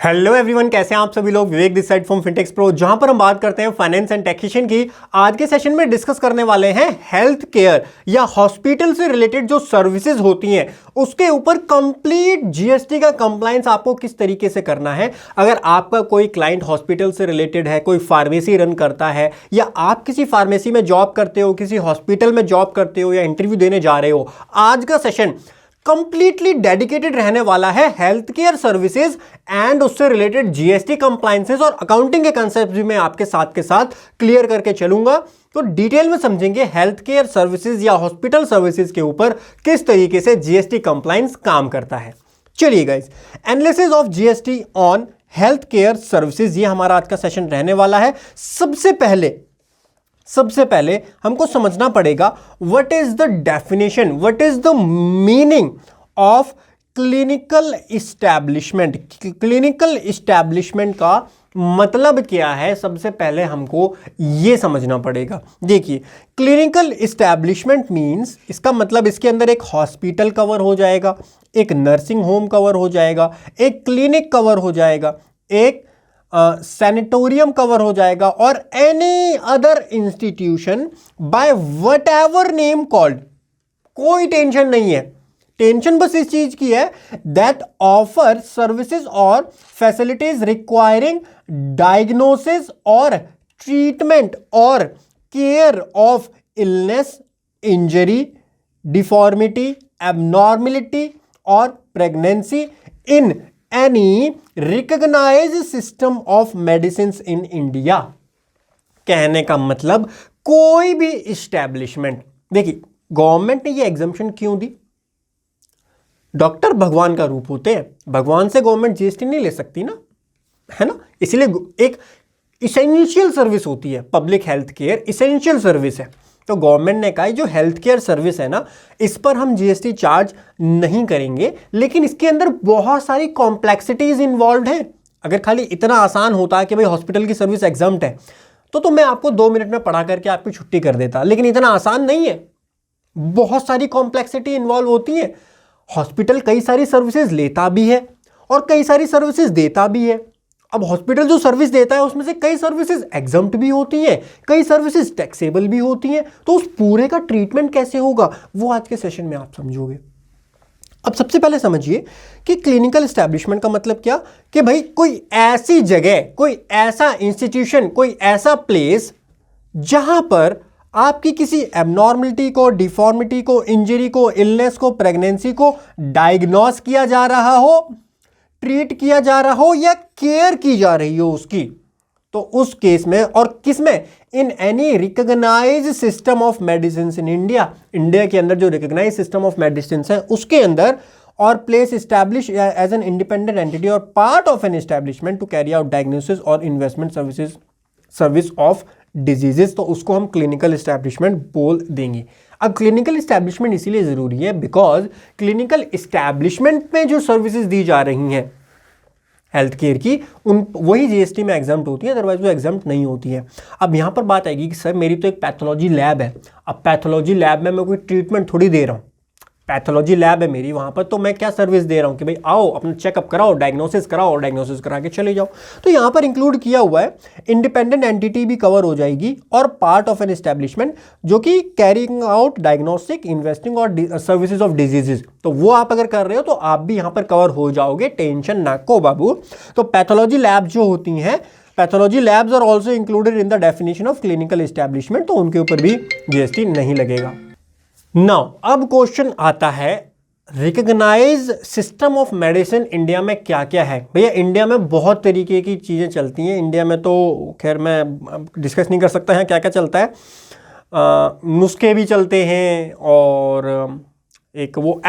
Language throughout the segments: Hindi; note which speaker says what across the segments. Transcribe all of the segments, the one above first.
Speaker 1: हेलो एवरीवन, कैसे हैं आप सभी लोग। Vivek this side from Fintex Pro, जहां पर हम बात करते हैं फाइनेंस एंड टैक्सेशन की। आज के सेशन में डिस्कस करने वाले हैं हेल्थ केयर या हॉस्पिटल से रिलेटेड जो सर्विसेज होती हैं उसके ऊपर कंप्लीट जीएसटी का कंप्लायंस आपको किस तरीके से करना है। अगर आपका कोई क्लाइंट हॉस्पिटल से रिलेटेड है, कोई फार्मेसी रन करता है, या आप किसी फार्मेसी में जॉब करते हो, किसी हॉस्पिटल में जॉब करते हो, या इंटरव्यू देने जा रहे हो, आज का सेशन कंप्लीटली डेडिकेटेड रहने वाला है हेल्थ केयर सर्विसेज एंड उससे रिलेटेड जीएसटी कंप्लायंसेस और अकाउंटिंग के कंसेप्ट भी मैं आपके साथ के साथ क्लियर करके चलूंगा। तो डिटेल में समझेंगे हेल्थ केयर सर्विसेज या हॉस्पिटल सर्विसेज के ऊपर किस तरीके से जीएसटी कंप्लायंस काम करता है। चलिए guys, analysis of GST on health care services, ये हमारा आज का सेशन रहने वाला है। सबसे पहले हमको समझना पड़ेगा what is the definition, what is the meaning of clinical establishment. Clinical establishment का मतलब क्या है, सबसे पहले हमको यह समझना पड़ेगा। देखिए, क्लिनिकल इस्टेब्लिशमेंट मींस, इसका मतलब इसके अंदर एक हॉस्पिटल कवर हो जाएगा, एक नर्सिंग होम कवर हो जाएगा, एक क्लिनिक कवर हो जाएगा, एक सैनिटोरियम कवर हो जाएगा, और any other institution by whatever name called. कोई टेंशन नहीं है, टेंशन बस इस चीज की है दैट ऑफर सर्विसेज और फैसिलिटीज रिक्वायरिंग डायग्नोसिस और ट्रीटमेंट और care of illness, injury, deformity, abnormality और pregnancy in any recognised system of medicine in India. कहने का मतलब कोई भी इस्टेब्लिशमेंट, देखिए गवर्नमेंट ने ये एग्जम्पशन क्यों दी? डॉक्टर भगवान का रूप होते हैं, भगवान से गवर्नमेंट जीएसटी नहीं ले सकती ना, है ना। इसलिए एक इसेंशियल सर्विस होती है public health care, essential service है। तो गवर्नमेंट ने कहा जो हेल्थ केयर सर्विस है ना, इस पर हम जीएसटी चार्ज नहीं करेंगे, लेकिन इसके अंदर बहुत सारी कॉम्प्लेक्सिटीज इन्वॉल्व हैं। अगर खाली इतना आसान होता है कि भाई हॉस्पिटल की सर्विस एग्जम्प्ट है तो मैं आपको 2 मिनट में पढ़ा करके आपकी छुट्टी कर देता, लेकिन इतना आसान नहीं है, बहुत सारी कॉम्प्लेक्सिटी इन्वॉल्व होती है। हॉस्पिटल कई सारी सर्विसेज लेता भी है और कई सारी सर्विसेज देता भी है। अब हॉस्पिटल जो सर्विस देता है उसमें से कई सर्विसेज एग्जम्प्ट भी होती हैं, कई सर्विसेज टैक्सेबल भी होती हैं। तो उस पूरे का ट्रीटमेंट कैसे होगा वो आज के सेशन में आप समझोगे। अब सबसे पहले समझिए कि क्लिनिकल एस्टैब्लिशमेंट का मतलब क्या, कि भाई कोई ऐसी जगह, कोई ऐसा इंस्टीट्यूशन, कोई ऐसा प्लेस जहां पर आपकी किसी एबनॉर्मलिटी को, डिफॉर्मिटी को, इंजरी को, इलनेस को, प्रेगनेंसी को डायग्नोस किया जा रहा हो, ट्रीट किया जा रहा हो या केयर की जा रही हो उसकी। तो उस केस में, और किस में, in any recognised system of medicine in India, India के अंदर जो रिकॉग्नाइज्ड सिस्टम ऑफ मेडिसिन है उसके अंदर, or place establish as an independent entity or part of an establishment to carry out diagnosis or investment service of diseases, तो उसको हम क्लिनिकल एस्टैब्लिशमेंट बोल देंगे। अब क्लिनिकल एस्टैब्लिशमेंट इसीलिए जरूरी है बिकॉज क्लिनिकल एस्टैब्लिशमेंट में जो सर्विसेज दी जा रही हैं हेल्थ केयर की, उन वही जीएसटी में एग्जम्प्ट होती है, अदरवाइज वो एग्जम्प्ट नहीं होती है। अब यहां पर बात आएगी कि सर मेरी तो एक पैथोलॉजी लैब है, अब पैथोलॉजी लैब में मैं कोई ट्रीटमेंट थोड़ी दे रहा हूं, पैथोलॉजी लैब है मेरी वहां पर, तो मैं क्या सर्विस दे रहा हूं कि भाई आओ अपना चेकअप कराओ, डायग्नोसिस कराओ और डायग्नोसिस करा के चले जाओ। तो यहां पर इंक्लूड किया हुआ है इंडिपेंडेंट एंटिटी भी कवर हो जाएगी और पार्ट ऑफ एन एस्टैब्लिशमेंट जो कि कैरिंग आउट डायग्नोस्टिक, इन्वेस्टिंग और सर्विसेज ऑफ डिजीजेज। तो वो आप अगर कर रहे हो तो आप भी यहां पर कवर हो जाओगे, टेंशन ना को बाबू। तो पैथोलॉजी लैब जो होती हैं, pathology labs are also included in the definition of clinical establishment, तो उनके ऊपर भी जीएसटी नहीं लगेगा। नाउ अब क्वेश्चन आता है, recognise system of medicine India में क्या क्या है। भैया इंडिया में बहुत तरीके की चीज़ें चलती हैं, इंडिया में तो खैर मैं डिस्कस नहीं कर सकता है क्या क्या चलता है। नुस्खे भी चलते हैं, और एक वो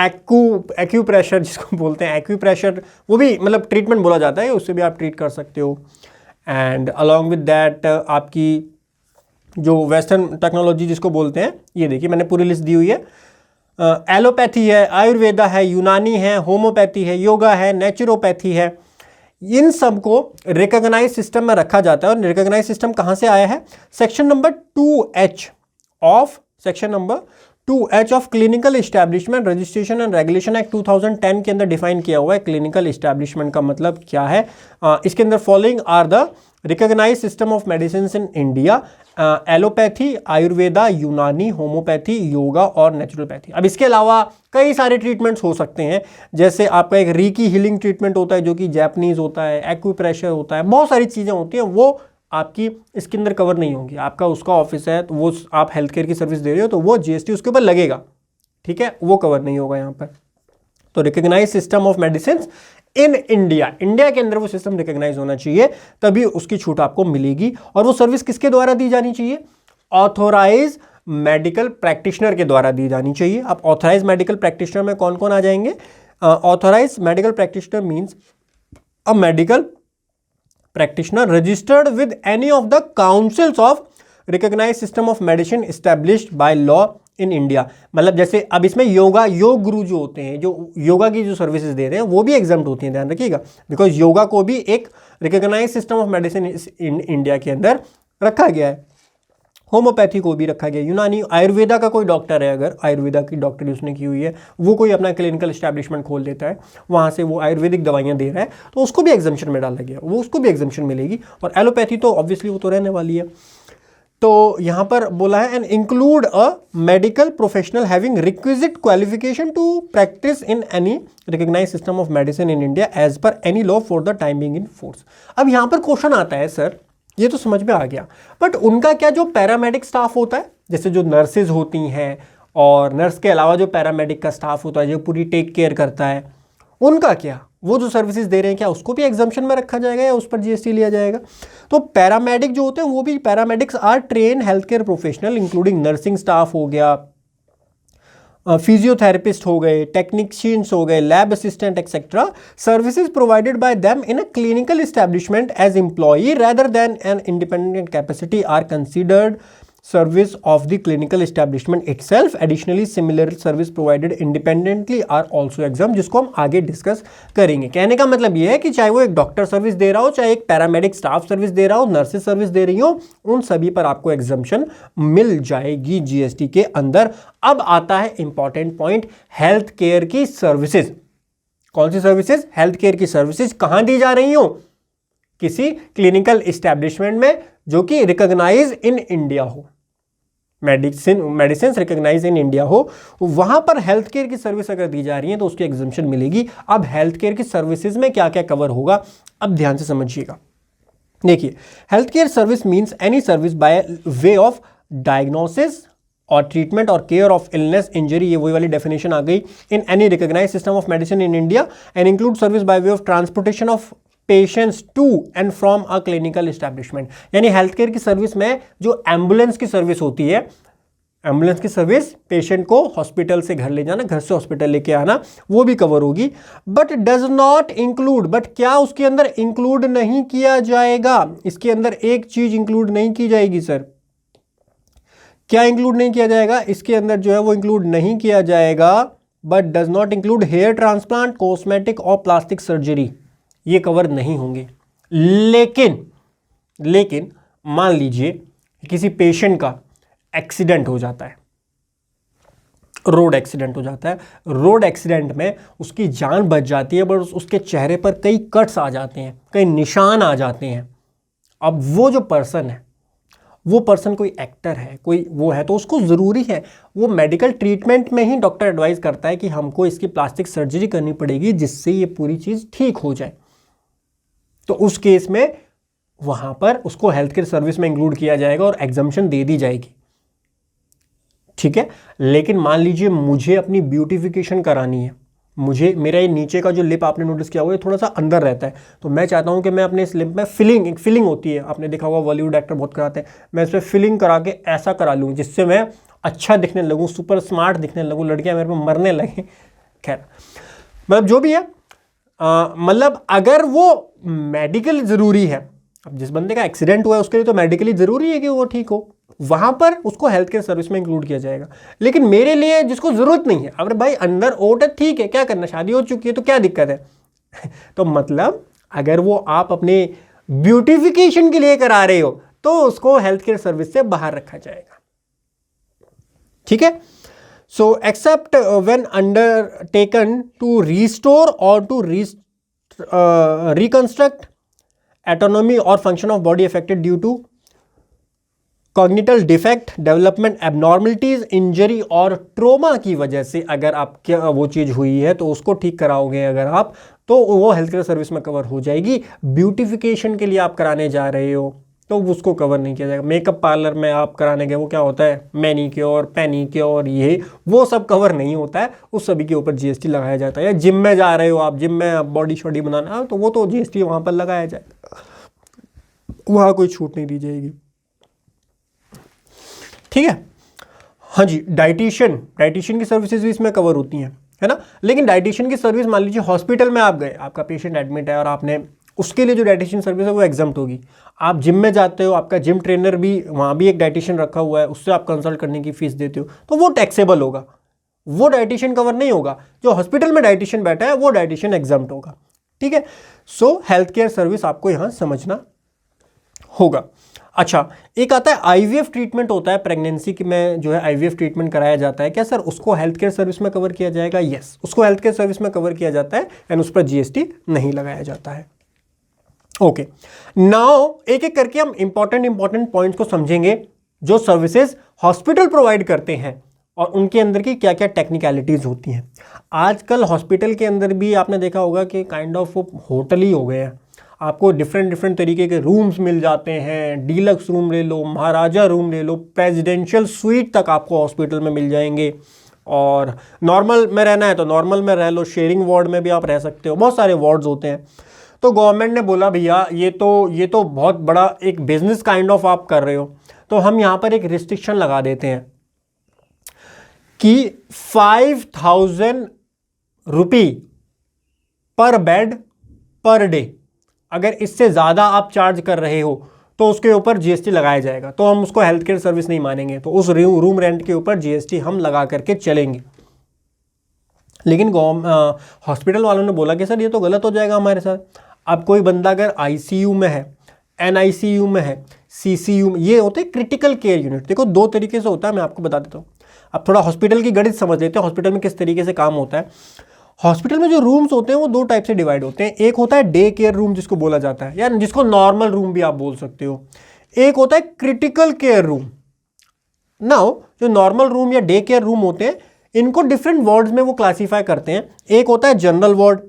Speaker 1: एक्यूप्रेशर जिसको बोलते हैं, एक्यूप्रेशर वो भी मतलब ट्रीटमेंट बोला जाता है, उससे भी आप ट्रीट कर सकते हो। एंड अलॉन्ग विद दैट आपकी जो वेस्टर्न टेक्नोलॉजी जिसको बोलते हैं, ये देखिए मैंने पूरी लिस्ट दी हुई है। एलोपैथी है, आयुर्वेदा है, यूनानी है, होम्योपैथी है, योगा है, नेचुरोपैथी है, इन सब को रिकॉग्नाइज सिस्टम में रखा जाता है। और रिकॉग्नाइज सिस्टम कहाँ से आया है? Section number 2H of section number 2H of clinical establishment registration and regulation act 2010 के अंदर डिफाइन किया हुआ है। क्लिनिकल इस्टेब्लिशमेंट का मतलब क्या है? इसके अंदर following are the recognised system of medicine in India, allopathy, Ayurveda, Unani, homoeopathy, yoga और नेचुरोपैथी। अब इसके अलावा कई सारे ट्रीटमेंट्स हो सकते हैं, जैसे आपका एक रीकी हीलिंग ट्रीटमेंट होता है जो कि जैपनीज होता है, एक्यूप्रेशर होता है, बहुत सारी चीज़ें होती हैं, वो आपकी इसके अंदर कवर नहीं होंगी। आपका उसका ऑफिस है तो वो आप हेल्थ केयर की सर्विस दे रहे हो तो वो जीएसटी उसके ऊपर लगेगा, ठीक है, वो कवर नहीं होगा यहाँ पर। तो recognise system of medicine in India, India के अंदर वो सिस्टम रिकॉग्नाइज होना चाहिए, तभी उसकी छूट आपको मिलेगी। और वो सर्विस किसके द्वारा दी जानी चाहिए? ऑथोराइज मेडिकल प्रैक्टिशनर के द्वारा दी जानी चाहिए। अब ऑथोराइज मेडिकल प्रैक्टिशनर में कौन कौन आ जाएंगे? Authorise medical practitioner means a medical practitioner registered with any of the councils of recognized system of medicine established by law in India। मतलब जैसे अब इसमें योग गुरु जो होते हैं, जो योगा की जो सर्विसेज दे रहे हैं, वो भी एग्जाम्प्ट होती हैं, ध्यान रखिएगा, बिकॉज योगा को भी एक recognise system of medicine in India के अंदर रखा गया है। होम्योपैथी को भी रखा गया, यूनानी, आयुर्वेदा का कोई डॉक्टर है, अगर आयुर्वेदा की डॉक्टरी उसने की हुई है, वो कोई अपना क्लिनिकल एस्टैब्लिशमेंट खोल देता है, वहाँ से वो आयुर्वेदिक दवाइयाँ दे रहा है, तो उसको भी एग्जाम्पशन में डाला गया, वो उसको भी एग्जाम्पशन मिलेगी। और एलोपैथी तो ऑब्वियसली वो तो रहने वाली है। तो यहाँ पर बोला है and include a medical professional having requisite qualification to practise in any recognised system of medicine in India as per any law for the time being in force. अब यहाँ पर क्वेश्चन आता है, सर ये तो समझ में आ गया, बट उनका क्या जो पैरामेडिक स्टाफ होता है, जैसे जो नर्सेज होती हैं और नर्स के अलावा जो पैरामेडिक का स्टाफ होता है जो पूरी टेक केयर करता है, उनका क्या, वो जो सर्विसेज दे रहे हैं क्या उसको भी एग्जाम्पशन में रखा जाएगा या उस पर जीएसटी लिया जाएगा? तो पैरामेडिक जो होते हैं वो भी, paramedics are train health care professional including nursing staff हो गया, फिजियोथेरेपिस्ट हो गए, टेक्नीशियंस हो गए, lab assistant etcetera, services provided by them in a clinical establishment as employee rather than an independent capacity are considered service of the clinical establishment itself. Additionally, similar service provided independently are also exempt, जिसको हम आगे डिस्कस करेंगे। कहने का मतलब ये है कि चाहे वो एक डॉक्टर सर्विस दे रहा हो, चाहे एक पैरामेडिक स्टाफ सर्विस दे रहा हो, नर्सेज सर्विस दे रही हो, उन सभी पर आपको एग्जम्पशन मिल जाएगी जीएसटी के अंदर। अब आता है इंपॉर्टेंट पॉइंट, हेल्थ केयर की सर्विसेज। कौन सी सर्विसेज? हेल्थ केयर की सर्विसेज कहां दी जा रही हो? किसी क्लिनिकल एस्टैब्लिशमेंट में जो कि रिकॉग्नाइज इन इंडिया हो, मेडिसिन रिकॉग्नाइज इन इंडिया हो, वहां पर हेल्थ केयर की सर्विस अगर दी जा रही है तो उसकी एग्जम्पशन मिलेगी। अब हेल्थ केयर की सर्विसेज में क्या क्या कवर होगा, अब ध्यान से समझिएगा। देखिए, health care service means any service by way of diagnosis और ट्रीटमेंट और केयर ऑफ इलनेस इंजरी, ये वही वाली डेफिनेशन आ गई, in any recognise system of medicine in India and include service by way of transportation of patients to and from a clinical establishment. यानी हेल्थ केयर की सर्विस में जो एम्बुलेंस की सर्विस होती है, एम्बुलेंस की सर्विस, पेशेंट को हॉस्पिटल से घर ले जाना, घर से हॉस्पिटल लेके आना, वो भी कवर होगी। But does not include, but क्या उसके अंदर इंक्लूड नहीं किया जाएगा? इसके अंदर एक चीज इंक्लूड नहीं की जाएगी सर। क्या इंक्लूड नहीं किया जाएगा? इसके अंदर जो है वो इंक्लूड नहीं किया जाएगा, but does not include hair transplant, cosmetic और प्लास्टिक सर्जरी, ये कवर नहीं होंगे। लेकिन मान लीजिए किसी पेशेंट का एक्सीडेंट हो जाता है, रोड एक्सीडेंट हो जाता है, रोड एक्सीडेंट में उसकी जान बच जाती है, बट उसके चेहरे पर कई कट्स आ जाते हैं, कई निशान आ जाते हैं। अब वो जो पर्सन है, वो पर्सन कोई एक्टर है, कोई वो है, तो उसको ज़रूरी है, वो मेडिकल ट्रीटमेंट में ही डॉक्टर एडवाइस करता है कि हमको इसकी प्लास्टिक सर्जरी करनी पड़ेगी जिससे ये पूरी चीज़ ठीक हो जाए। तो उस केस में वहाँ पर उसको हेल्थ केयर सर्विस में इंक्लूड किया जाएगा और एग्जम्पशन दे दी जाएगी, ठीक है। लेकिन मान लीजिए मुझे अपनी ब्यूटिफिकेशन करानी है, मुझे, मेरा ये नीचे का जो लिप आपने नोटिस किया हुआ है थोड़ा सा अंदर रहता है, तो मैं चाहता हूँ कि मैं अपने इस लिप में फिलिंग, एक फिलिंग होती है, आपने देखा होगा बॉलीवुड एक्टर बहुत कराते हैं, मैं इस पर फिलिंग करा के ऐसा करा लूँ जिससे मैं अच्छा दिखने लगूँ, सुपर स्मार्ट दिखने लगूँ, लड़कियाँ मेरे पे मरने लगें। खैर, मतलब जो भी है, मतलब अगर वो मेडिकल ज़रूरी है, अब जिस बंदे का एक्सीडेंट हुआ है उसके लिए तो मेडिकली ज़रूरी है कि वो ठीक हो, वहाँ पर उसको हेल्थ केयर सर्विस में इंक्लूड किया जाएगा। लेकिन मेरे लिए जिसको ज़रूरत नहीं है, अगर भाई अंदर ओट है, ठीक है, क्या करना, शादी हो चुकी है तो क्या दिक्कत है तो मतलब अगर वो आप अपने ब्यूटिफिकेशन के लिए करा रहे हो तो उसको हेल्थ केयर सर्विस से बाहर रखा जाएगा, ठीक है। So except when undertaken to restore or to reconstruct anatomy or function of body affected due to cognitive defect, development abnormalities, injury or trauma की वजह से अगर आपके वो चीज़ हुई है तो उसको ठीक कराओगे अगर आप, तो वो हेल्थ केयर सर्विस में कवर हो जाएगी। ब्यूटिफिकेशन के लिए आप कराने जा रहे हो तो उसको कवर नहीं किया जाएगा। मेकअप पार्लर में आप कराने गए, वो क्या होता है, मैनीक्योर, पेनीक्योर, ये वो सब कवर नहीं होता है, उस सभी के ऊपर जीएसटी लगाया जाता है। या जिम में जा रहे हो आप, जिम में बॉडी शॉडी बनाना, तो वो तो जीएसटी वहाँ पर लगाया जाएगा, वहाँ कोई छूट नहीं दी जाएगी। ठीक है, हाँ जी। डाइटिशियन की सर्विसेज भी इसमें कवर होती हैं, है ना। लेकिन डाइटिशियन की सर्विस, मान लीजिए हॉस्पिटल में आप गए, आपका पेशेंट एडमिट है और आपने उसके लिए जो डाइटिशियन सर्विस है वो एग्जम्प्ट होगी। आप जिम में जाते हो, आपका जिम ट्रेनर भी, वहाँ भी एक डाइटिशियन रखा हुआ है, उससे आप कंसल्ट करने की फीस देते हो, तो वो टैक्सेबल होगा, वो डाइटिशियन कवर नहीं होगा। जो हॉस्पिटल में डाइटिशियन बैठा है वो डाइटिशियन एग्जम्प्ट होगा। ठीक है, सो हेल्थ केयर सर्विस आपको यहाँ समझना होगा। अच्छा, एक आता है आईवीएफ ट्रीटमेंट होता है प्रेगनेंसी की में, जो है आईवीएफ ट्रीटमेंट कराया जाता है। क्या सर उसको हेल्थ केयर सर्विस में कवर किया जाएगा? यस, उसको हेल्थ केयर सर्विस में कवर किया जाता है एंड उस पर जीएसटी नहीं लगाया जाता है। ओके, नाउ एक एक करके हम इंपॉर्टेंट पॉइंट्स को समझेंगे जो सर्विसेज हॉस्पिटल प्रोवाइड करते हैं और उनके अंदर की क्या क्या टेक्निकलिटीज होती हैं। आजकल हॉस्पिटल के अंदर भी आपने देखा होगा कि काइंड ऑफ होटल ही हो गए हैं। आपको डिफरेंट तरीके के रूम्स मिल जाते हैं, डीलक्स रूम ले लो, महाराजा रूम ले लो, प्रेसिडेंशियल स्वीट तक आपको हॉस्पिटल में मिल जाएंगे। और नॉर्मल में रहना है तो नॉर्मल में रह लो, शेयरिंग वार्ड में भी आप रह सकते हो, बहुत सारे वार्ड्स होते हैं। तो गवर्नमेंट ने बोला भैया ये तो बहुत बड़ा एक बिजनेस काइंड ऑफ आप कर रहे हो, तो हम यहाँ पर एक रिस्ट्रिक्शन लगा देते हैं कि 5,000 रुपये पर बेड पर डे, अगर इससे ज़्यादा आप चार्ज कर रहे हो तो उसके ऊपर जीएसटी लगाया जाएगा। तो हम उसको हेल्थ केयर सर्विस नहीं मानेंगे, तो उस रूम रेंट के ऊपर जीएसटी हम लगा करके चलेंगे। लेकिन हॉस्पिटल वालों ने बोला कि सर ये तो गलत हो जाएगा हमारे साथ। अब कोई बंदा अगर आईसीयू में है, एनआईसीयू में है, सीसीयू में, ये होते हैं क्रिटिकल केयर यूनिट। देखो दो तरीके से होता है, मैं आपको बता देता हूँ। अब थोड़ा हॉस्पिटल की गणित समझ लेते हैं, हॉस्पिटल में किस तरीके से काम होता है। हॉस्पिटल में जो रूम्स होते हैं वो दो टाइप से डिवाइड होते हैं। एक होता है डे केयर रूम जिसको बोला जाता है, या जिसको नॉर्मल रूम भी आप बोल सकते हो। एक होता है क्रिटिकल केयर रूम। नाउ जो नॉर्मल रूम या डे केयर रूम होते हैं इनको डिफरेंट वार्ड्स में वो क्लासीफाई करते हैं। एक होता है जनरल वार्ड,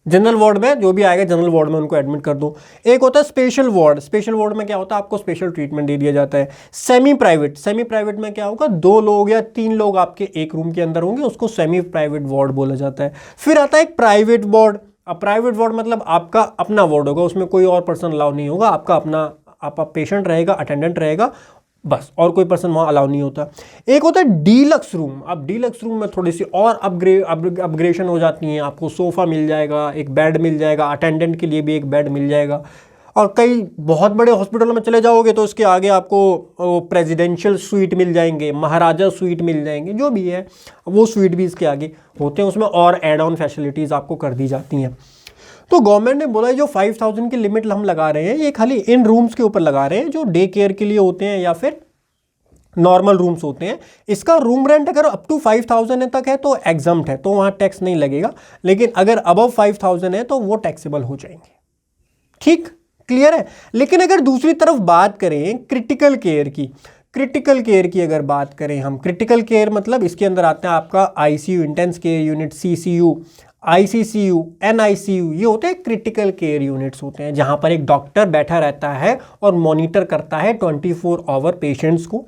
Speaker 1: जनरल वार्ड में जो भी आएगा जनरल वार्ड में उनको एडमिट कर दो। एक होता है स्पेशल वार्ड, स्पेशल वार्ड में क्या होता है, आपको स्पेशल ट्रीटमेंट दे दिया जाता है। सेमी प्राइवेट, सेमी प्राइवेट में क्या होगा, 2 लोग या 3 लोग आपके एक रूम के अंदर होंगे, उसको सेमी प्राइवेट वार्ड बोला जाता है। फिर आता है एक प्राइवेट वार्ड। अब प्राइवेट वार्ड मतलब आपका अपना वार्ड होगा, उसमें कोई और पर्सन अलाउ नहीं होगा, आपका अपना आपका पेशेंट रहेगा, अटेंडेंट रहेगा, बस, और कोई पर्सन वहाँ अलाउ नहीं होता। एक होता है डीलक्स रूम। अब डीलक्स रूम में थोड़ी सी और अपग्रेडेशन हो जाती हैं, आपको सोफ़ा मिल जाएगा, एक बेड मिल जाएगा, अटेंडेंट के लिए भी एक बेड मिल जाएगा। और कई बहुत बड़े हॉस्पिटलों में चले जाओगे तो इसके आगे आपको प्रेसिडेंशियल स्वीट मिल जाएंगे, महाराजा स्वीट मिल जाएंगे, जो भी है वो स्वीट भी इसके आगे होते हैं, उसमें और एड ऑन फैसिलिटीज़ आपको कर दी जाती हैं। तो गवर्नमेंट ने बोला जो 5,000 की लिमिट हम लगा रहे हैं ये खाली इन रूम्स के ऊपर लगा रहे हैं जो डे केयर के लिए होते हैं या फिर नॉर्मल रूम्स होते हैं। इसका रूम रेंट अगर अप टू 5,000 तक है तो एग्जम्प्ट है, तो वहाँ टैक्स नहीं लगेगा। लेकिन अगर अबव 5,000 है तो वो टैक्सेबल हो जाएंगे। ठीक, क्लियर है। लेकिन अगर दूसरी तरफ बात करें क्रिटिकल केयर की, क्रिटिकल केयर की अगर बात करें हम, क्रिटिकल केयर मतलब इसके अंदर आता है आपका ICU, intense care unit, CCU, ICCU, NICU, ये होते हैं क्रिटिकल केयर यूनिट्स होते हैं जहां पर एक डॉक्टर बैठा रहता है और मॉनिटर करता है 24 आवर पेशेंट्स को।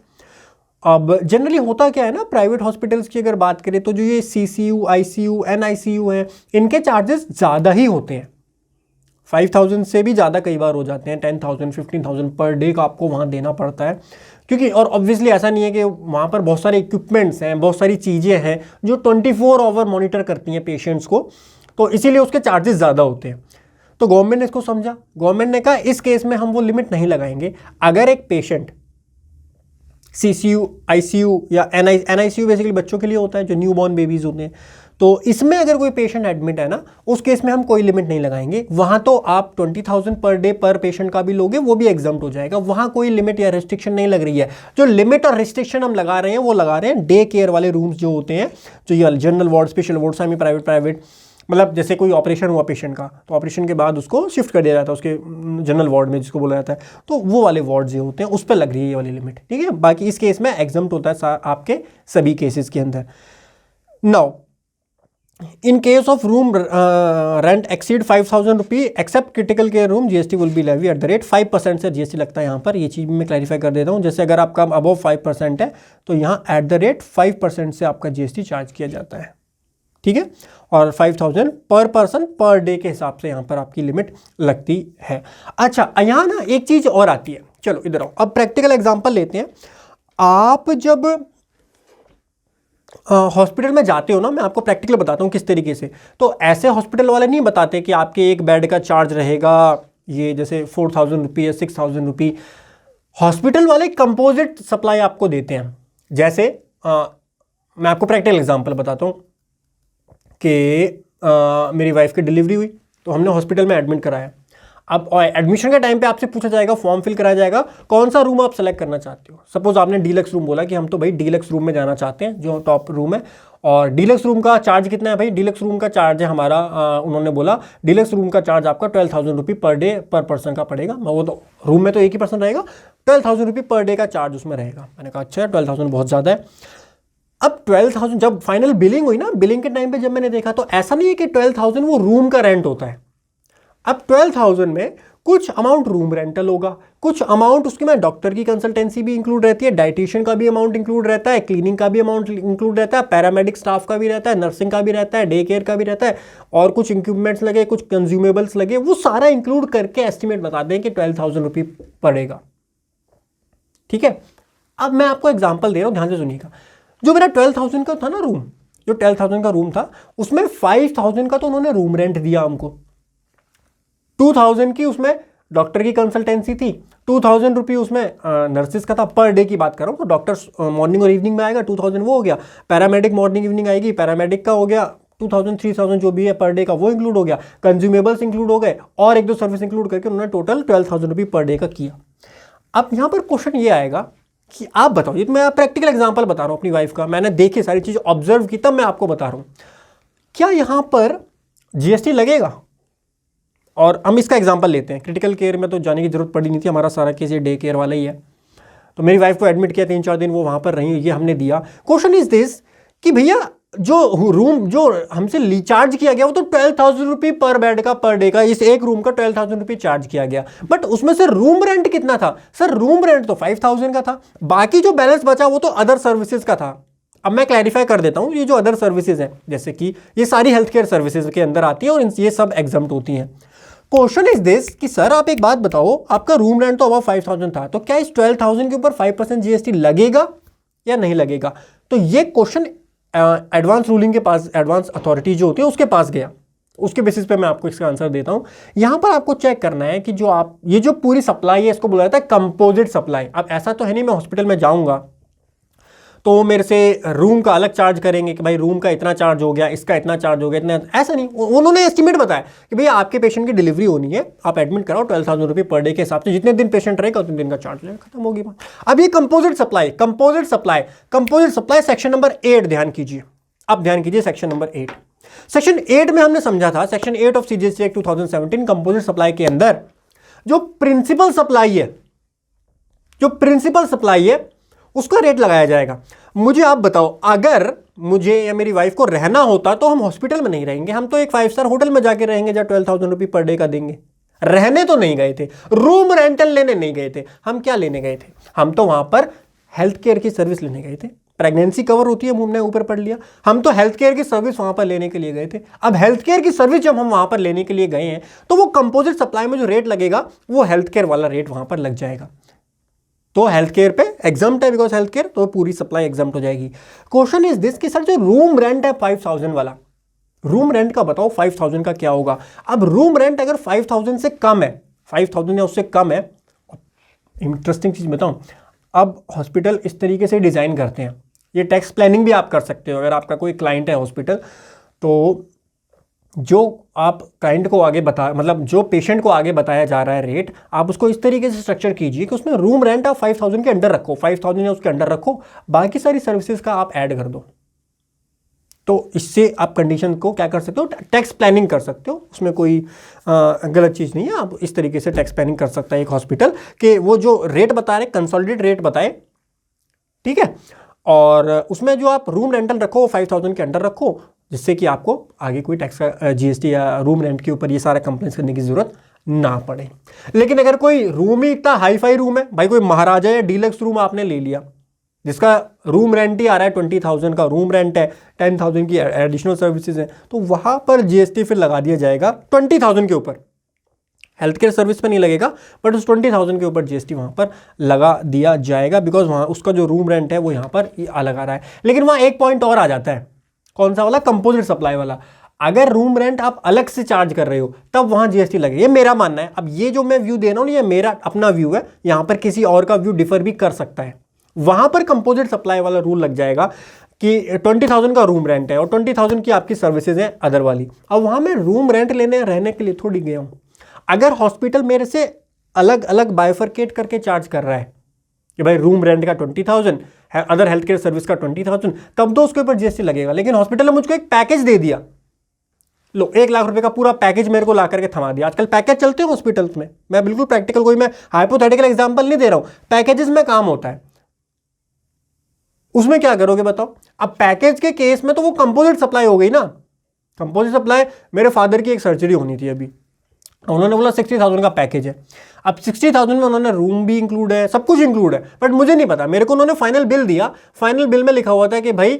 Speaker 1: अब जनरली होता क्या है ना, प्राइवेट हॉस्पिटल्स की अगर बात करें तो जो ये सीसीयू, आईसीयू, एनआईसीयू हैं, इनके चार्जेस ज़्यादा ही होते हैं, 5,000 से भी ज़्यादा कई बार हो जाते हैं, 10,000, 15,000 पर डे का आपको वहाँ देना पड़ता है। क्योंकि और ऑब्वियसली ऐसा नहीं है कि वहाँ पर बहुत सारे इक्विपमेंट्स हैं, बहुत सारी चीज़ें हैं जो 24 आवर मॉनिटर करती हैं पेशेंट्स को, तो इसीलिए उसके चार्जेस ज़्यादा होते हैं। तो गवर्नमेंट ने इसको समझा, गवर्नमेंट ने कहा इस केस में हम वो लिमिट नहीं लगाएंगे। अगर एक पेशेंट सीसीयू, आईसीयू या एनआईसीयू बेसिकली बच्चों के लिए होता है जो न्यूबॉर्न बेबीज़ होते हैं, तो इसमें अगर कोई पेशेंट एडमिट है ना, उस केस में हम कोई लिमिट नहीं लगाएंगे। वहां तो आप 20,000 पर डे पर पेशेंट का भी लोगे, वो भी एग्जम्प्ट हो जाएगा, वहां कोई लिमिट या रिस्ट्रिक्शन नहीं लग रही है। जो लिमिट और रिस्ट्रिक्शन हम लगा रहे हैं वो लगा रहे हैं डे केयर वाले रूम्स जो होते हैं, जो ये general ward, special ward, semi private, मतलब जैसे कोई ऑपरेशन हुआ पेशेंट का, तो ऑपरेशन के बाद उसको शिफ्ट कर दिया जाता है उसके जनरल वार्ड में, जिसको बोला जाता है, तो वो वाले वार्ड जो होते हैं उस पर लग रही है ये वाली लिमिट, ठीक है। बाकी इस केस में एग्जम्प्ट होता है आपके सभी केसेस के अंदर। Now in case of room rent exceed 5,000 rupee except critical care room, GST will be levy at the rate 5% से जीएसटी लगता है यहाँ पर। ये चीज़ मैं क्लैरिफाई कर देता हूँ, जैसे अगर आपका अबव 5% है तो यहाँ एट द रेट 5% से आपका जीएसटी चार्ज किया जाता है, ठीक है। और 5,000 पर पर्सन पर डे के हिसाब से यहाँ पर आपकी लिमिट लगती है। अच्छा, यहाँ ना एक चीज़ और आती है, चलो इधर आओ, अब प्रैक्टिकल एग्जाम्पल लेते हैं। आप जब हॉस्पिटल में जाते हो ना, मैं आपको प्रैक्टिकल बताता हूँ किस तरीके से। तो ऐसे हॉस्पिटल वाले नहीं बताते कि आपके एक बेड का चार्ज रहेगा ये जैसे 4,000 रुपी या 6,000 रुपी। हॉस्पिटल वाले कंपोजिट सप्लाई आपको देते हैं। जैसे मैं आपको प्रैक्टिकल एग्जांपल बताता हूँ कि मेरी वाइफ की डिलीवरी हुई, तो हमने हॉस्पिटल में एडमिट कराया। अब एडमिशन के टाइम पे आपसे पूछा जाएगा, फॉर्म फिल कराया जाएगा, कौन सा रूम आप सेलेक्ट करना चाहते हो। सपोज आपने डीलक्स रूम बोला कि हम तो भाई डीलक्स रूम में जाना चाहते हैं, जो टॉप रूम है। और डीलक्स रूम का चार्ज कितना है भाई? डीलक्स रूम का चार्ज है हमारा, उन्होंने बोला डीलक्स रूम का चार्ज आपका 12,000 रुपी पर डे पर पर्सन का पड़ेगा। वो तो रूम में तो एक ही पर्सन रहेगा, 12,000 रुपी पर डे का चार्ज उसमें रहेगा। मैंने कहा अच्छा 12,000 बहुत ज़्यादा है। अब 12,000 जब फाइनल बिलिंग हुई ना, बिलिंग के टाइम पे जब मैंने देखा तो ऐसा नहीं है कि 12,000 वो रूम का रेंट होता है। अब 12,000 में कुछ अमाउंट रूम रेंटल होगा, कुछ अमाउंट उसके में डॉक्टर की कंसल्टेंसी भी इंक्लूड रहती है, डाइटिशियन का भी अमाउंट इंक्लूड रहता है, क्लीनिंग का भी अमाउंट इंक्लूड रहता है, पैरामेडिक स्टाफ का भी रहता है, नर्सिंग का भी रहता है, डे केयर का भी रहता है, और कुछ इक्विपमेंट्स लगे, कुछ कंज्यूमेबल्स लगे, वो सारा इंक्लूड करके एस्टिमेट बता दें कि 12,000 रुपये पड़ेगा, ठीक है। अब मैं आपको एग्जाम्पल दे रहा हूँ, ध्यान से सुनिएगा। जो मेरा 12,000 का था ना रूम, जो 12,000 का रूम था, उसमें 5,000 का तो उन्होंने रूम रेंट दिया हमको, 2,000 की उसमें डॉक्टर की कंसल्टेंसी थी, 2,000 रुपये उसमें नर्सिस का था। पर डे की बात कर रहा हूँ, तो डॉक्टर मॉर्निंग और इवनिंग में आएगा, 2,000 वो हो गया। पैरामेडिक मॉर्निंग इवनिंग आएगी, पैरामेडिक का हो गया 2,000, 3,000 जो भी है पर डे का वो इंक्लूड हो गया। कंज्यूमेबल्स इंक्लूड हो गए और एक दो सर्विस इंक्लूड करके उन्होंने टोटल 12,000 रुपये पर डे का किया। अब यहाँ पर क्वेश्चन ये आएगा कि आप बताओ, ये मैं प्रैक्टिकल एग्जाम्पल बता रहा हूँ अपनी वाइफ का, मैंने देखी सारी चीज़ ऑब्जर्व की, तब मैं आपको बता रहा हूँ, क्या यहाँ पर जीएसटी लगेगा? और हम इसका एग्जांपल लेते हैं। क्रिटिकल केयर में तो जाने की जरूरत पड़ी नहीं थी, हमारा सारा केस ये डे केयर वाला ही है। तो मेरी वाइफ को एडमिट किया, 3-4 दिन वो वहाँ पर रही, ये हमने दिया। क्वेश्चन इज दिस कि भैया जो रूम जो हमसे रिचार्ज किया गया वो तो 12,000 रुपये पर बेड का पर डे का, इस एक रूम का 12,000 रुपये चार्ज किया गया, बट उसमें से रूम रेंट कितना था? सर रूम रेंट तो 5,000 का था, बाकी जो बैलेंस बचा वो तो अदर सर्विसेज का था। अब मैं क्लैरिफाई कर देता हूँ, ये जो अदर सर्विसेज हैं, जैसे कि ये सारी हेल्थ केयर सर्विसेज के अंदर आती है और ये सब एग्जम्प्ट होती हैं। क्वेश्चन इज दिस कि सर आप एक बात बताओ, आपका रूम रेंट तो अबाउट 5,000 था, तो क्या इस 12,000 के ऊपर 5% जीएसटी लगेगा या नहीं लगेगा? तो ये क्वेश्चन एडवांस रूलिंग के पास, एडवांस अथॉरिटी जो होती है उसके पास गया। उसके बेसिस पे मैं आपको इसका आंसर देता हूं। यहां पर आपको चेक करना है कि जो आप ये जो पूरी सप्लाई है इसको बोला जाता है कंपोजिट सप्लाई। अब ऐसा तो है नहीं मैं हॉस्पिटल में जाऊंगा तो वो मेरे से रूम का अलग चार्ज करेंगे कि भाई रूम का इतना चार्ज हो गया, इसका इतना चार्ज हो गया, इतना, ऐसा नहीं। उन्होंने एस्टिमेट बताया कि भैया आपके पेशेंट की डिलीवरी होनी है, आप एडमिट कराओ 12,000 रुपये पर डे के हिसाब से, जितने दिन पेशेंट रहेगा उतने दिन का चार्ज लगेगा, खत्म होगी बात। अब ये कंपोजिट सप्लाई सेक्शन नंबर 8 ध्यान कीजिए। अब ध्यान कीजिए सेक्शन नंबर 8। सेक्शन 8 में हमने समझा था, section 8 of CGST act 2017 composite supply के अंदर जो प्रिंसिपल सप्लाई है उसका रेट लगाया जाएगा। मुझे आप बताओ, अगर मुझे या मेरी वाइफ को रहना होता तो हम हॉस्पिटल में नहीं रहेंगे, हम तो एक 5 स्टार होटल में जाके रहेंगे जहाँ 12,000 रुपये पर डे का देंगे। रहने तो नहीं गए थे, रूम रेंटल लेने नहीं गए थे, हम क्या लेने गए थे? हम तो वहां पर हेल्थ केयर की सर्विस लेने गए थे। प्रेगनेंसी कवर होती है, हमने ऊपर पढ़ लिया, हम तो हेल्थ केयर की सर्विस वहां पर लेने के लिए गए थे। अब हेल्थ केयर की सर्विस जब हम वहां पर लेने के लिए गए हैं तो वो कंपोजिट सप्लाई में जो रेट लगेगा वो हेल्थ केयर वाला रेट वहां पर लग जाएगा। तो हेल्थ केयर पे एग्जाम्प्ट है, बिकॉज हेल्थ केयर, तो पूरी सप्लाई एग्जाम्प्ट हो जाएगी। क्वेश्चन इज दिस कि सर जो रूम रेंट है 5,000 वाला, रूम रेंट का बताओ 5,000 का क्या होगा? अब रूम रेंट अगर 5,000 से कम है, 5,000 या उससे कम है, इंटरेस्टिंग चीज बताऊं, अब हॉस्पिटल इस तरीके से डिजाइन करते हैं, ये टैक्स प्लानिंग भी आप कर सकते हो। अगर आपका कोई क्लाइंट है हॉस्पिटल, तो जो आप क्लाइंट को आगे बता, मतलब जो पेशेंट को आगे बताया जा रहा है रेट, आप उसको इस तरीके से स्ट्रक्चर कीजिए कि उसमें रूम रेंट आप 5000 के अंडर रखो, 5000 या उसके अंडर रखो, बाकी सारी सर्विसेज का आप ऐड कर दो। तो इससे आप कंडीशन को क्या कर सकते हो, टैक्स प्लानिंग कर सकते हो, उसमें कोई गलत चीज़ नहीं है। आप इस तरीके से टैक्स प्लानिंग कर सकता है एक हॉस्पिटल कि वो जो रेट बता रहे कंसोलिडेट रेट बताए, ठीक है, और उसमें जो आप रूम रेंटल रखो वो 5000 के अंडर रखो, जिससे कि आपको आगे कोई टैक्स का जीएसटी या रूम रेंट के ऊपर ये सारा कंप्लेंट्स करने की जरूरत ना पड़े। लेकिन अगर कोई रूम ही इतना हाई फाई रूम है, भाई कोई महाराजा या डीलक्स रूम आपने ले लिया जिसका रूम रेंट ही आ रहा है 20,000 का रूम रेंट है, 10,000 की एडिशनल सर्विसेज हैं, तो वहाँ पर जीएसटी फिर लगा दिया जाएगा 20,000 के ऊपर। हेल्थ केयर सर्विस पर नहीं लगेगा, बट उस 20,000 के ऊपर जीएसटी वहाँ पर लगा दिया जाएगा, बिकॉज वहाँ उसका जो रूम रेंट है वो यहाँ पर अलग आ रहा है। लेकिन वहाँ एक पॉइंट और आ जाता है, कौन सा वाला, कंपोजिट सप्लाई वाला। अगर रूम रेंट आप अलग से चार्ज कर रहे हो तब वहाँ जीएसटी लगेगा, ये मेरा मानना है। अब ये जो मैं व्यू दे रहा हूँ ये मेरा अपना व्यू है, यहाँ पर किसी और का व्यू डिफर भी कर सकता है। वहां पर कंपोजिट सप्लाई वाला रूल लग जाएगा कि 20,000 का रूम रेंट है और 20,000 की आपकी सर्विसेज हैं अदर वाली। अब वहां मैं रूम रेंट लेने रहने के लिए थोड़ी गया हूं। अगर हॉस्पिटल मेरे से अलग अलग बाइफरकेट करके चार्ज कर रहा है कि भाई रूम रेंट का 20,000 है, अदर हेल्थ केयर सर्विस का 20,000, तब तो उसके ऊपर जीएसटी लगेगा। लेकिन हॉस्पिटल ने मुझको एक पैकेज दे दिया, लो 1 लाख रुपए का पूरा पैकेज मेरे को ला करके थमा दिया। आजकल पैकेज चलते हैं हॉस्पिटल्स में, मैं बिल्कुल प्रैक्टिकल, कोई मैं हाइपोथेटिकल एग्जांपल नहीं दे रहा हूं, पैकेजेस में काम होता है। उसमें क्या करोगे बताओ। अब पैकेज के केस में तो वो कंपोजिट सप्लाई हो गई ना। कंपोजिट सप्लाई, मेरे फादर की एक सर्जरी होनी थी अभी, उन्होंने बोला 60,000 का पैकेज है। अब 60,000 में उन्होंने रूम भी इंक्लूड है, सब कुछ इंक्लूड है, बट मुझे नहीं पता, मेरे को उन्होंने फाइनल बिल दिया। फाइनल बिल में लिखा हुआ था कि भाई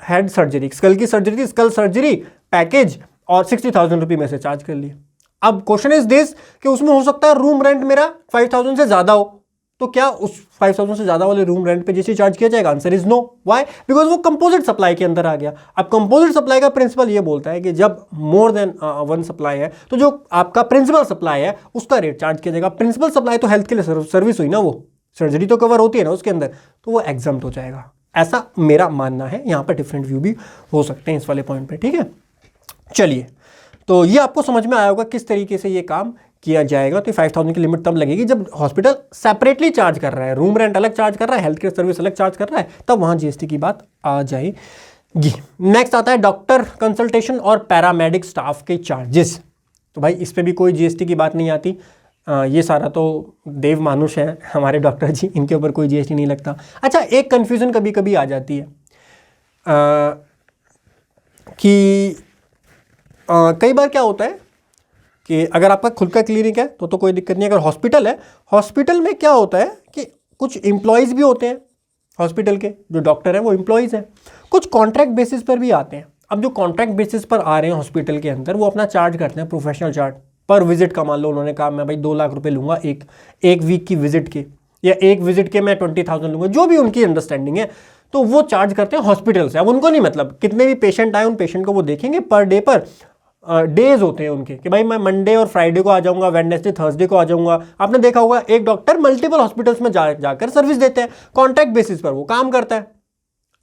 Speaker 1: हेड सर्जरी, स्कल की सर्जरी थी, स्कल सर्जरी पैकेज, और 60,000 रुपये में से चार्ज कर लिए। अब क्वेश्चन इज दिस कि उसमें हो सकता है रूम रेंट मेरा 5,000 से ज्यादा हो, तो क्या उस 5,000 से ज्यादा वाले रूम रेंट पे जीएसटी चार्ज किया जाएगा? Answer is no. Why? Because वो कंपोजिट सप्लाई के अंदर आ गया। अब कंपोजिट सप्लाई का प्रिंसिपल ये बोलता है कि जब मोर देन वन सप्लाई है तो जो आपका प्रिंसिपल सप्लाई है उसका रेट चार्ज किया जाएगा। प्रिंसिपल सप्लाई तो हेल्थ के लिए सर्विस हुई ना, वो सर्जरी तो कवर होती है ना उसके अंदर, तो वो एग्जम्प्ट हो जाएगा। ऐसा मेरा मानना है। यहाँ पर डिफरेंट व्यू भी हो सकते हैं इस वाले पॉइंट पे, ठीक है। चलिए, तो ये आपको समझ में आया होगा किस तरीके से ये काम किया जाएगा। तो 5,000 की लिमिट तब लगेगी जब हॉस्पिटल सेपरेटली चार्ज कर रहा है, रूम रेंट अलग चार्ज कर रहा है, हेल्थ केयर सर्विस अलग चार्ज कर रहा है, तब वहाँ जीएसटी की बात आ जाएगी। नेक्स्ट आता है डॉक्टर कंसल्टेशन और पैरामेडिक स्टाफ के चार्जेस। तो भाई इस पर भी कोई जीएसटी की बात नहीं आती। ये सारा तो देव मानुष है हमारे डॉक्टर जी, इनके ऊपर कोई जीएसटी नहीं लगता। अच्छा, एक कन्फ्यूज़न कभी कभी आ जाती है कि कई बार क्या होता है कि अगर आपका खुद का क्लिनिक है तो कोई दिक्कत नहीं। अगर हॉस्पिटल है, हॉस्पिटल में क्या होता है कि कुछ एम्प्लॉयज़ भी होते हैं हॉस्पिटल के, जो डॉक्टर हैं वो एम्प्लॉयज़ हैं, कुछ कॉन्ट्रैक्ट बेसिस पर भी आते हैं। अब जो कॉन्ट्रैक्ट बेसिस पर आ रहे हैं हॉस्पिटल के अंदर, वो अपना चार्ज करते हैं प्रोफेशनल चार्ज पर विजिट का। मान लो उन्होंने कहा मैं भाई 2 लाख रुपए लूँगा एक वीक की विजिट के, या एक विजिट के मैं 20,000 लूँगा, जो भी उनकी अंडरस्टैंडिंग है, तो वो चार्ज करते हैं हॉस्पिटल से। अब उनको नहीं मतलब कितने भी पेशेंट आए उन पेशेंट को वो देखेंगे पर डे पर। डेज होते हैं उनके कि भाई मैं मंडे और फ्राइडे को आ जाऊंगा, वेडनेसडे थर्सडे को आ जाऊंगा। आपने देखा होगा एक डॉक्टर मल्टीपल हॉस्पिटल्स में जाकर सर्विस देते हैं, कॉन्ट्रैक्ट बेसिस पर वो काम करता है।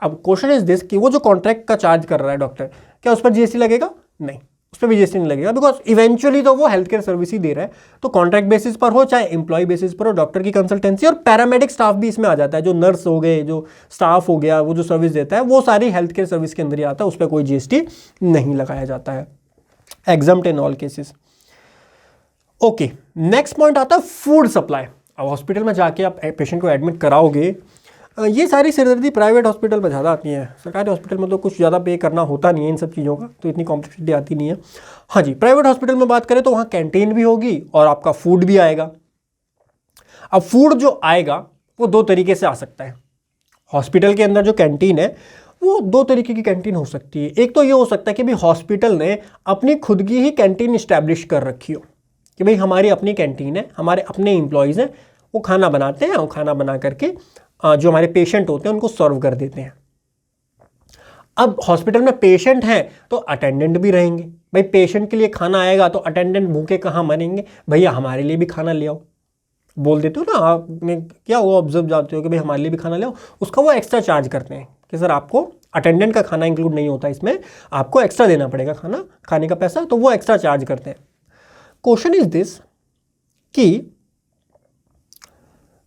Speaker 1: अब क्वेश्चन इज दिस कि वो जो कॉन्ट्रैक्ट का चार्ज कर रहा है डॉक्टर, क्या उस पर जीएसटी लगेगा? नहीं, उस पर भी जीएसटी नहीं लगेगा, बिकॉज इवेंचुअली तो वो हेल्थ केयर सर्विस ही दे रहा है। तो कॉन्ट्रैक्ट बेसिस पर हो चाहे एम्प्लॉय बेसिस पर हो, डॉक्टर की कंसल्टेंसी और पैरामेडिक स्टाफ भी इसमें आ जाता है। जो नर्स हो गए, जो स्टाफ हो गया, वो जो सर्विस देता है, वो सारी हेल्थ केयर सर्विस के अंदर ही आता है, उस पर कोई जीएसटी नहीं लगाया जाता है। Exempt in all cases. Okay, next point आता है फूड सप्लाई। अब हॉस्पिटल में जाके आप पेशेंट को एडमिट कराओगे, ये सारी सिरदर्दी प्राइवेट हॉस्पिटल में ज़्यादा आती है। सरकारी हॉस्पिटल में तो कुछ ज़्यादा पे करना होता नहीं है इन सब चीज़ों का, तो इतनी कॉम्प्लेक्सिटी आती नहीं है। हाँ जी, प्राइवेट हॉस्पिटल में बात करें तो वहाँ कैंटीन भी होगी और आपका फूड भी आएगा। अब फूड जो आएगा वो 2 तरीके से आ सकता है। हॉस्पिटल के अंदर जो कैंटीन है वो 2 तरीके की कैंटीन हो सकती है। एक तो ये हो सकता है कि भाई हॉस्पिटल ने अपनी खुद की ही कैंटीन इस्टेब्लिश कर रखी हो कि भाई हमारी अपनी कैंटीन है, हमारे अपने एम्प्लॉयज़ हैं, वो खाना बनाते हैं और खाना बना करके जो हमारे पेशेंट होते हैं उनको सर्व कर देते हैं। अब हॉस्पिटल में पेशेंट हैं तो अटेंडेंट भी रहेंगे। भाई पेशेंट के लिए खाना आएगा तो अटेंडेंट भूखे कहाँ मरेंगे, भैया हमारे लिए भी खाना ले आओ। बोल देते हो ना, आपने क्या हुआ ऑब्जर्व जाते हो कि भाई हमारे लिए भी खाना ले आओ, उसका वो एक्स्ट्रा चार्ज करते हैं कि सर आपको अटेंडेंट का खाना इंक्लूड नहीं होता इसमें, आपको एक्स्ट्रा देना पड़ेगा खाना खाने का पैसा, तो वो एक्स्ट्रा चार्ज करते हैं। क्वेश्चन इज दिस कि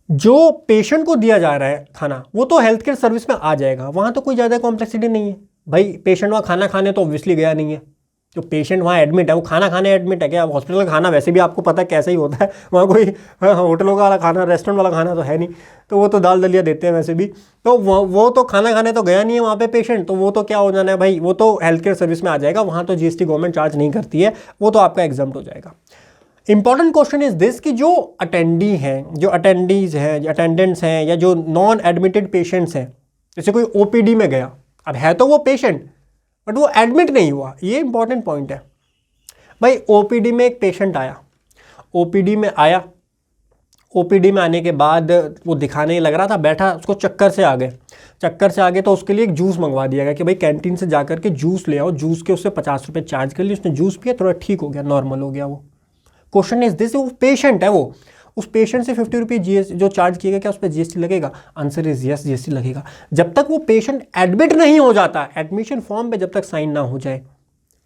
Speaker 1: जो पेशेंट को दिया जा रहा है खाना वो तो हेल्थ केयर सर्विस में आ जाएगा, वहां तो कोई ज़्यादा कॉम्प्लेक्सिटी नहीं है भाई। पेशेंट वहाँ खाना खाने तो ऑब्वियसली गया नहीं है, जो पेशेंट वहाँ एडमिट है वो खाना खाने एडमिट है क्या? हॉस्पिटल का खाना वैसे भी आपको पता है कैसा ही होता है, वहाँ कोई होटलों वाला खाना, रेस्टोरेंट वाला खाना तो है नहीं, तो वो तो दाल दलिया देते हैं वैसे भी, तो वो तो खाना खाने तो गया नहीं है वहाँ पे पेशेंट, तो वो तो क्या हो जाना है भाई, वो तो हेल्थ केयर सर्विस में आ जाएगा, वहाँ तो जीएसटी गवर्नमेंट चार्ज नहीं करती है, वो तो आपका एग्जाम्प्ट हो जाएगा। इंपॉर्टेंट क्वेश्चन इज दिस कि जो अटेंडी हैं, जो अटेंडीज हैं, जो अटेंडेंट्स हैं, या जो नॉन एडमिटेड पेशेंट्स हैं, जैसे कोई ओपीडी में गया, अब है तो वो पेशेंट बट वो एडमिट नहीं हुआ, ये इंपॉर्टेंट पॉइंट है भाई। ओपीडी में एक पेशेंट आया, ओपीडी में आया, ओपीडी में आने के बाद वो दिखाने लग रहा था, बैठा, उसको चक्कर से आ गए, चक्कर से आ गए तो उसके लिए एक जूस मंगवा दिया गया कि भाई कैंटीन से जाकर के जूस ले आओ, जूस के उससे 50 रुपये चार्ज कर लिए, उसने जूस पिया, थोड़ा ठीक हो गया, नॉर्मल हो गया वो। क्वेश्चन इज दिस, वो पेशेंट है, वो उस पेशेंट से 50 रुपये जीएसटी जो चार्ज किएगा, क्या उस पर जीएसटी लगेगा? आंसर इज यस, जीएसटी लगेगा। जब तक वो पेशेंट एडमिट नहीं हो जाता, एडमिशन फॉर्म पे जब तक साइन ना हो जाए,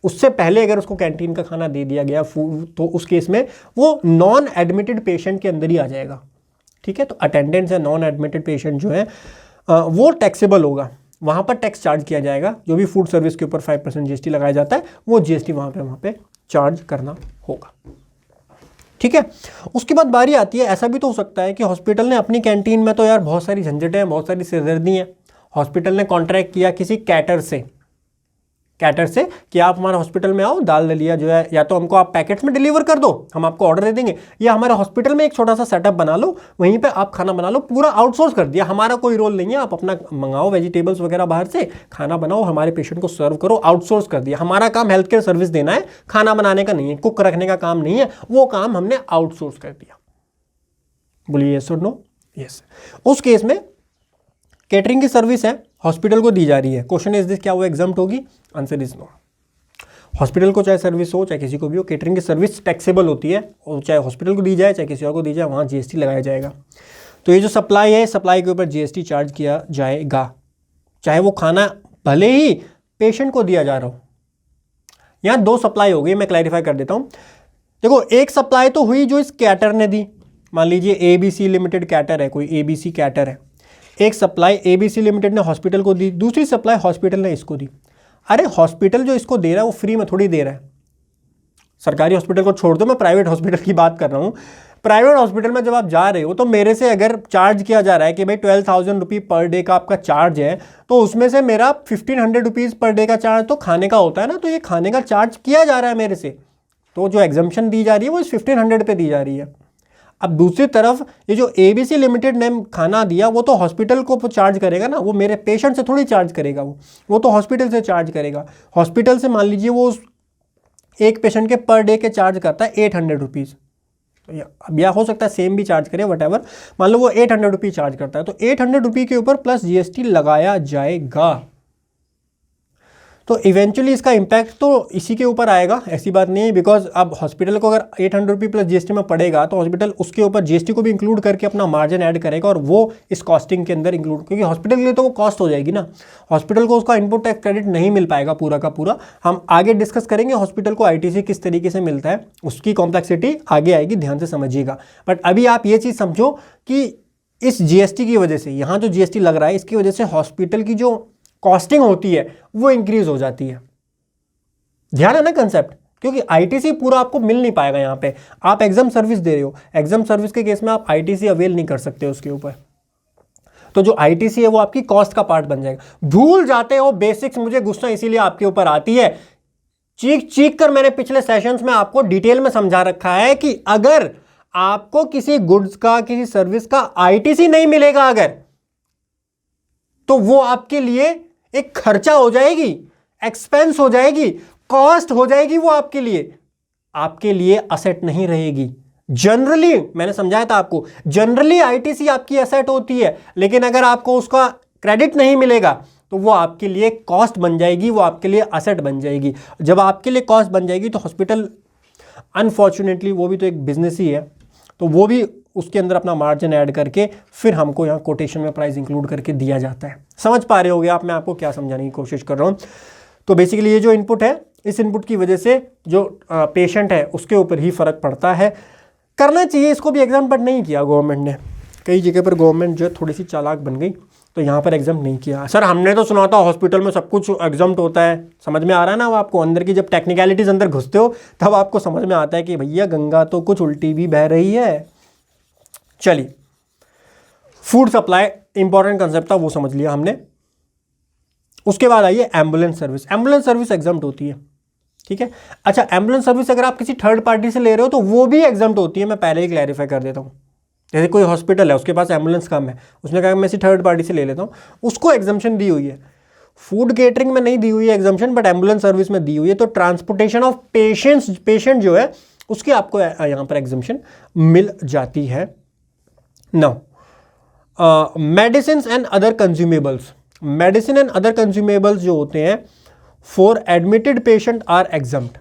Speaker 1: उससे पहले अगर उसको कैंटीन का खाना दे दिया गया फूड, तो उस केस में वो नॉन एडमिटेड पेशेंट के अंदर ही आ जाएगा, ठीक है। तो अटेंडेंट्स या नॉन एडमिटेड पेशेंट जो है वो टैक्सेबल होगा, वहाँ पर टैक्स चार्ज किया जाएगा, जो भी फूड सर्विस के ऊपर 5% जीएसटी लगाया जाता है वो जीएसटी वहाँ पे चार्ज करना होगा, ठीक है। उसके बाद बारी आती है, ऐसा भी तो हो सकता है कि हॉस्पिटल ने अपनी कैंटीन में तो यार बहुत सारी झंझटें हैं, बहुत सारी सिरदर्दी हैं, हॉस्पिटल ने कॉन्ट्रैक्ट किया किसी कैटर से कि आप हमारे हॉस्पिटल में आओ, दाल दलिया जो है या तो हमको आप पैकेट्स में डिलीवर कर दो, हम आपको ऑर्डर दे देंगे, या हमारे हॉस्पिटल में एक छोटा सा सेटअप बना लो, वहीं पे आप खाना बना लो, पूरा आउटसोर्स कर दिया, हमारा कोई रोल नहीं है, आप अपना मंगाओ वेजिटेबल्स वगैरह बाहर से, खाना बनाओ, हमारे पेशेंट को सर्व करो, आउटसोर्स कर दिया। हमारा काम हेल्थ केयर सर्विस देना है, खाना बनाने का नहीं है, कुक रखने का काम नहीं है, वो काम हमने आउटसोर्स कर दिया। बोलिए यस और नो? यस। उस केस में केटरिंग की सर्विस है, हॉस्पिटल को दी जा रही है, क्वेश्चन इज दिस, क्या वो एग्जाम्प्ट होगी? Answer is no. हॉस्पिटल को चाहे सर्विस हो चाहे किसी को भी हो, केटरिंग की सर्विस टैक्सेबल होती है, और चाहे हॉस्पिटल को दी जाए चाहे किसी और को दी जाए, वहाँ जीएसटी लगाया जाएगा। तो ये जो सप्लाई है, सप्लाई के ऊपर जीएसटी चार्ज किया जाएगा, चाहे वो खाना भले ही पेशेंट को दिया जा रहा हो। यहाँ 2 सप्लाई हो गई, मैं क्लैरिफाई कर देता हूँ। देखो, एक सप्लाई तो हुई जो इस कैटर ने दी, मान लीजिए एबीसी लिमिटेड कैटर है, कोई एबीसी कैटर है, एक सप्लाई एबीसी लिमिटेड ने हॉस्पिटल को दी, दूसरी सप्लाई हॉस्पिटल ने इसको दी। अरे हॉस्पिटल जो इसको दे रहा है वो फ्री में थोड़ी दे रहा है, सरकारी हॉस्पिटल को छोड़ दो, मैं प्राइवेट हॉस्पिटल की बात कर रहा हूँ। प्राइवेट हॉस्पिटल में जब आप जा रहे हो तो मेरे से अगर चार्ज किया जा रहा है कि भाई 12,000 रुपये पर डे का आपका चार्ज है, तो उसमें से मेरा 1,500 रुपीज़ पर डे का चार्ज तो खाने का होता है ना, तो ये खाने का चार्ज किया जा रहा है मेरे से, तो जो एग्जम्पशन दी जा रही है वो इस 1,500 पे दी जा रही है। अब दूसरी तरफ ये जो एबीसी लिमिटेड ने खाना दिया वो तो हॉस्पिटल को चार्ज करेगा ना, वो मेरे पेशेंट से थोड़ी चार्ज करेगा, वो तो हॉस्पिटल से चार्ज करेगा। हॉस्पिटल से मान लीजिए वो एक पेशेंट के पर डे के चार्ज करता है 800 रुपीज़, तो अब या हो सकता है सेम भी चार्ज करे, वटएवर, मान लो वो 800 रुपये चार्ज करता है, तो 800 रुपये के ऊपर प्लस जीएसटी लगाया जाएगा। तो इवेंचुअली इसका इम्पैक्ट तो इसी के ऊपर आएगा, ऐसी बात नहीं है, बिकॉज अब हॉस्पिटल को अगर 800 रुपये प्लस जीएसटी में पड़ेगा तो हॉस्पिटल उसके ऊपर जीएसटी को भी इंक्लूड करके अपना मार्जिन ऐड करेगा, और वो इस कॉस्टिंग के अंदर इंक्लूड, क्योंकि हॉस्पिटल के लिए तो वो कॉस्ट हो जाएगी ना, हॉस्पिटल को उसका इनपुट टैक्स क्रेडिट नहीं मिल पाएगा पूरा का पूरा। हम आगे डिस्कस करेंगे हॉस्पिटल को आईटीसी किस तरीके से मिलता है, उसकी कॉम्प्लेक्सिटी आगे आएगी, ध्यान से समझिएगा। बट अभी आप ये चीज़ समझो कि इस जीएसटी की वजह से, यहाँ जो जीएसटी लग रहा है इसकी वजह से हॉस्पिटल की जो कॉस्टिंग होती है वो इंक्रीज हो जाती है। ध्यान है ना कंसेप्ट, क्योंकि आईटीसी पूरा आपको मिल नहीं पाएगा। यहाँ पे आप एग्जाम सर्विस दे रहे हो, एग्जाम सर्विस के केस में आप आईटीसी अवेल नहीं कर सकते उसके ऊपर, तो जो आईटीसी है वो आपकी कॉस्ट का पार्ट बन जाएगा। भूल जाते हो बेसिक्स, मुझे गुस्सा इसीलिए आपके ऊपर आती है, चीख चीख कर मैंने पिछले सेशंस में आपको डिटेल में समझा रखा है कि अगर आपको किसी गुड्स का, किसी सर्विस का आईटीसी नहीं मिलेगा अगर, तो वो आपके लिए एक खर्चा हो जाएगी, एक्सपेंस हो जाएगी, कॉस्ट हो जाएगी, वो आपके लिए असेट नहीं रहेगी। जनरली मैंने समझाया था आपको, जनरली आईटीसी आपकी असेट होती है, लेकिन अगर आपको उसका क्रेडिट नहीं मिलेगा तो वो आपके लिए कॉस्ट बन जाएगी, वो आपके लिए असेट बन जाएगी। जब आपके लिए कॉस्ट बन जाएगी तो हॉस्पिटल, अनफॉर्चुनेटली वो भी तो एक बिजनेस ही है, तो वो भी उसके अंदर अपना मार्जिन ऐड करके फिर हमको यहाँ कोटेशन में प्राइस इंक्लूड करके दिया जाता है। समझ पा रहे होगे आप मैं आपको क्या समझाने की कोशिश कर रहा हूँ। तो बेसिकली ये जो इनपुट है, इस इनपुट की वजह से जो पेशेंट है उसके ऊपर ही फ़र्क पड़ता है। करना चाहिए इसको भी एग्जाम, बट नहीं किया गवर्नमेंट ने। कई जगह पर गवर्नमेंट जो है थोड़ी सी चालाक बन गई, तो यहाँ पर एग्जाम नहीं किया। सर हमने तो सुना था हॉस्पिटल में सब कुछ एग्जाम होता है। समझ में आ रहा है ना वो आपको, अंदर की जब टेक्निकलिटीज़ अंदर घुसते हो तब आपको समझ में आता है कि भैया गंगा तो कुछ उल्टी भी बह रही है। चलिए, फूड सप्लाई इंपॉर्टेंट कंसेप्ट था, वो समझ लिया हमने। उसके बाद आइए ambulance service. Ambulance service exempt होती है, ठीक है। अच्छा, एम्बुलेंस सर्विस अगर आप किसी थर्ड पार्टी से ले रहे हो तो वो भी एग्जाम्प्ट होती है। मैं पहले ही क्लैरिफाई कर देता हूँ। जैसे कोई हॉस्पिटल है, उसके पास एम्बुलेंस कम है, उसने कहा मैं इसी थर्ड पार्टी से ले लेता हूँ, उसको एग्जाम्पशन दी हुई है। फूड केटरिंग में नहीं दी हुई है एग्जाम्पशन, बट एम्बुलेंस सर्विस में दी हुई है। तो ट्रांसपोर्टेशन ऑफ पेशेंट जो है उसकी आपको यहाँ पर एग्जाम्पशन मिल जाती है। Now medicine and other consumables, medicine and other consumables जो होते हैं for admitted patient are exempt.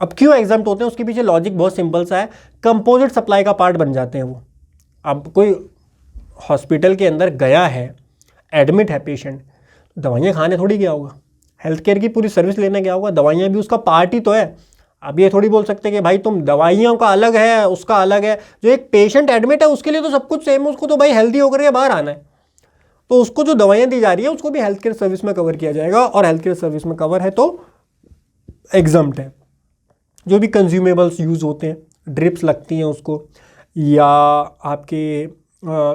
Speaker 1: अब क्यों एग्जाम्प्ट होते हैं उसके पीछे लॉजिक बहुत सिंपल सा है, कंपोजिट सप्लाई का पार्ट बन जाते हैं वो। अब कोई हॉस्पिटल के अंदर गया है, एडमिट है पेशेंट, दवाइयाँ खाने थोड़ी गया होगा, हेल्थ केयर की पूरी सर्विस लेने गया होगा, दवाइयाँ भी उसका पार्ट ही तो है। अब ये थोड़ी बोल सकते कि भाई तुम दवाइयों का अलग है उसका अलग है। जो एक पेशेंट एडमिट है उसके लिए तो सब कुछ सेम है, उसको तो भाई हेल्दी होकर के बाहर आना है, तो उसको जो दवाइयाँ दी जा रही है उसको भी हेल्थ केयर सर्विस में कवर किया जाएगा, और हेल्थ केयर सर्विस में कवर है तो एग्जाम्प्ट है। जो भी कंज्यूमेबल्स यूज़ होते हैं, ड्रिप्स लगती हैं उसको, या आपके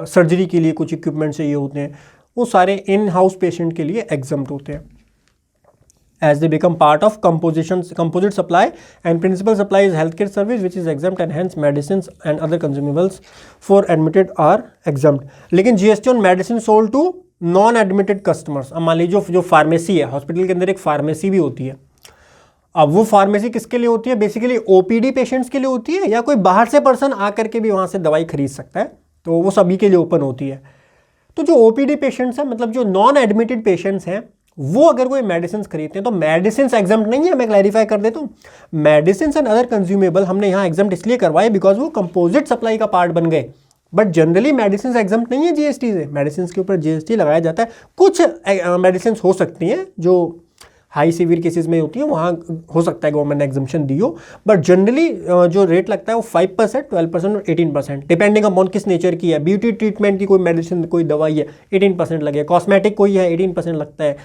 Speaker 1: सर्जरी के लिए कुछ इक्विपमेंट चाहिए होते हैं, वो सारे इन हाउस पेशेंट के लिए एग्जाम्प्ट होते हैं। As they become part of composite supply and principal supply is health care service which is exempt, and hence medicine and other consumables for admitted are exempt. लेकिन GST on medicine sold to non admitted customers. अब मान लीजिए जो फार्मेसी है, हॉस्पिटल के अंदर एक फार्मेसी भी होती है। अब वो फार्मेसी किसके लिए होती है? बेसिकली ओपीडी पेशेंट्स के लिए होती है, या कोई बाहर से पर्सन आकर के भी वहाँ से दवाई खरीद सकता है, तो वो सभी के लिए ओपन होती है। तो जो ओपीडी पेशेंट्स हैं, मतलब जो नॉन एडमिटेड पेशेंट्स हैं, वो अगर कोई मेडिसिन खरीदते हैं तो मेडिसिन एग्जाम्प्ट नहीं है। मैं क्लैरिफाई कर देता हूँ, मेडिसिन एंड अदर कंज्यूमेबल हमने यहाँ एग्जाम्प्ट इसलिए करवाए बिकॉज वो कंपोजिट सप्लाई का पार्ट बन गए। बट जनरली मेडिसिन एग्जाम्प्ट नहीं है जीएसटी से, मेडिसिन के ऊपर जीएसटी लगाया जाता है। कुछ मेडिसिन हो सकती हैं जो हाई सीवियर केसेस में होती है, वहाँ हो सकता है गवर्नमेंट ने एग्जाम्पशन दी हो, बट जनरली जो रेट लगता है वो 5%, 12% और 18%, डिपेंडिंग अपॉन किस नेचर की है। ब्यूटी ट्रीटमेंट की कोई मेडिसिन, कोई दवाई है, 18% लगेगा। कॉस्मेटिक कोई है 18% लगता है,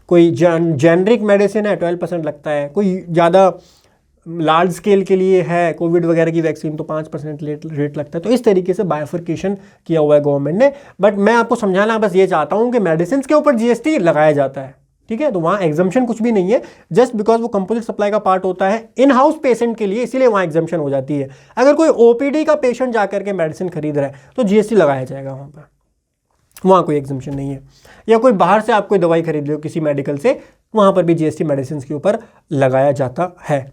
Speaker 1: कोई जेनरिक मेडिसिन है 12% लगता है, कोई ज़्यादा लार्ज स्केल के लिए है कोविड वगैरह की वैक्सीन तो 5% रेट लगता है। तो इस तरीके से बायफर्केशन किया हुआ है गवर्नमेंट ने। बट मैं आपको समझाना बस ये चाहता हूँ कि मेडिसिन के ऊपर जीएसटी लगाया जाता है, ठीक है। तो वहाँ एग्जाम्पशन कुछ भी नहीं है, जस्ट बिकॉज वो कंपोजिट सप्लाई का पार्ट होता है इन हाउस पेशेंट के लिए, इसीलिए वहाँ एग्जाम्पशन हो जाती है। अगर कोई ओपीडी का पेशेंट जाकर के मेडिसिन खरीद रहा है तो जीएसटी लगाया जाएगा वहाँ पर, वहाँ कोई एग्जाम्पशन नहीं है। या कोई बाहर से आप कोई दवाई खरीद लो किसी मेडिकल से, वहाँ पर भी जीएसटी मेडिसिन के ऊपर लगाया जाता है।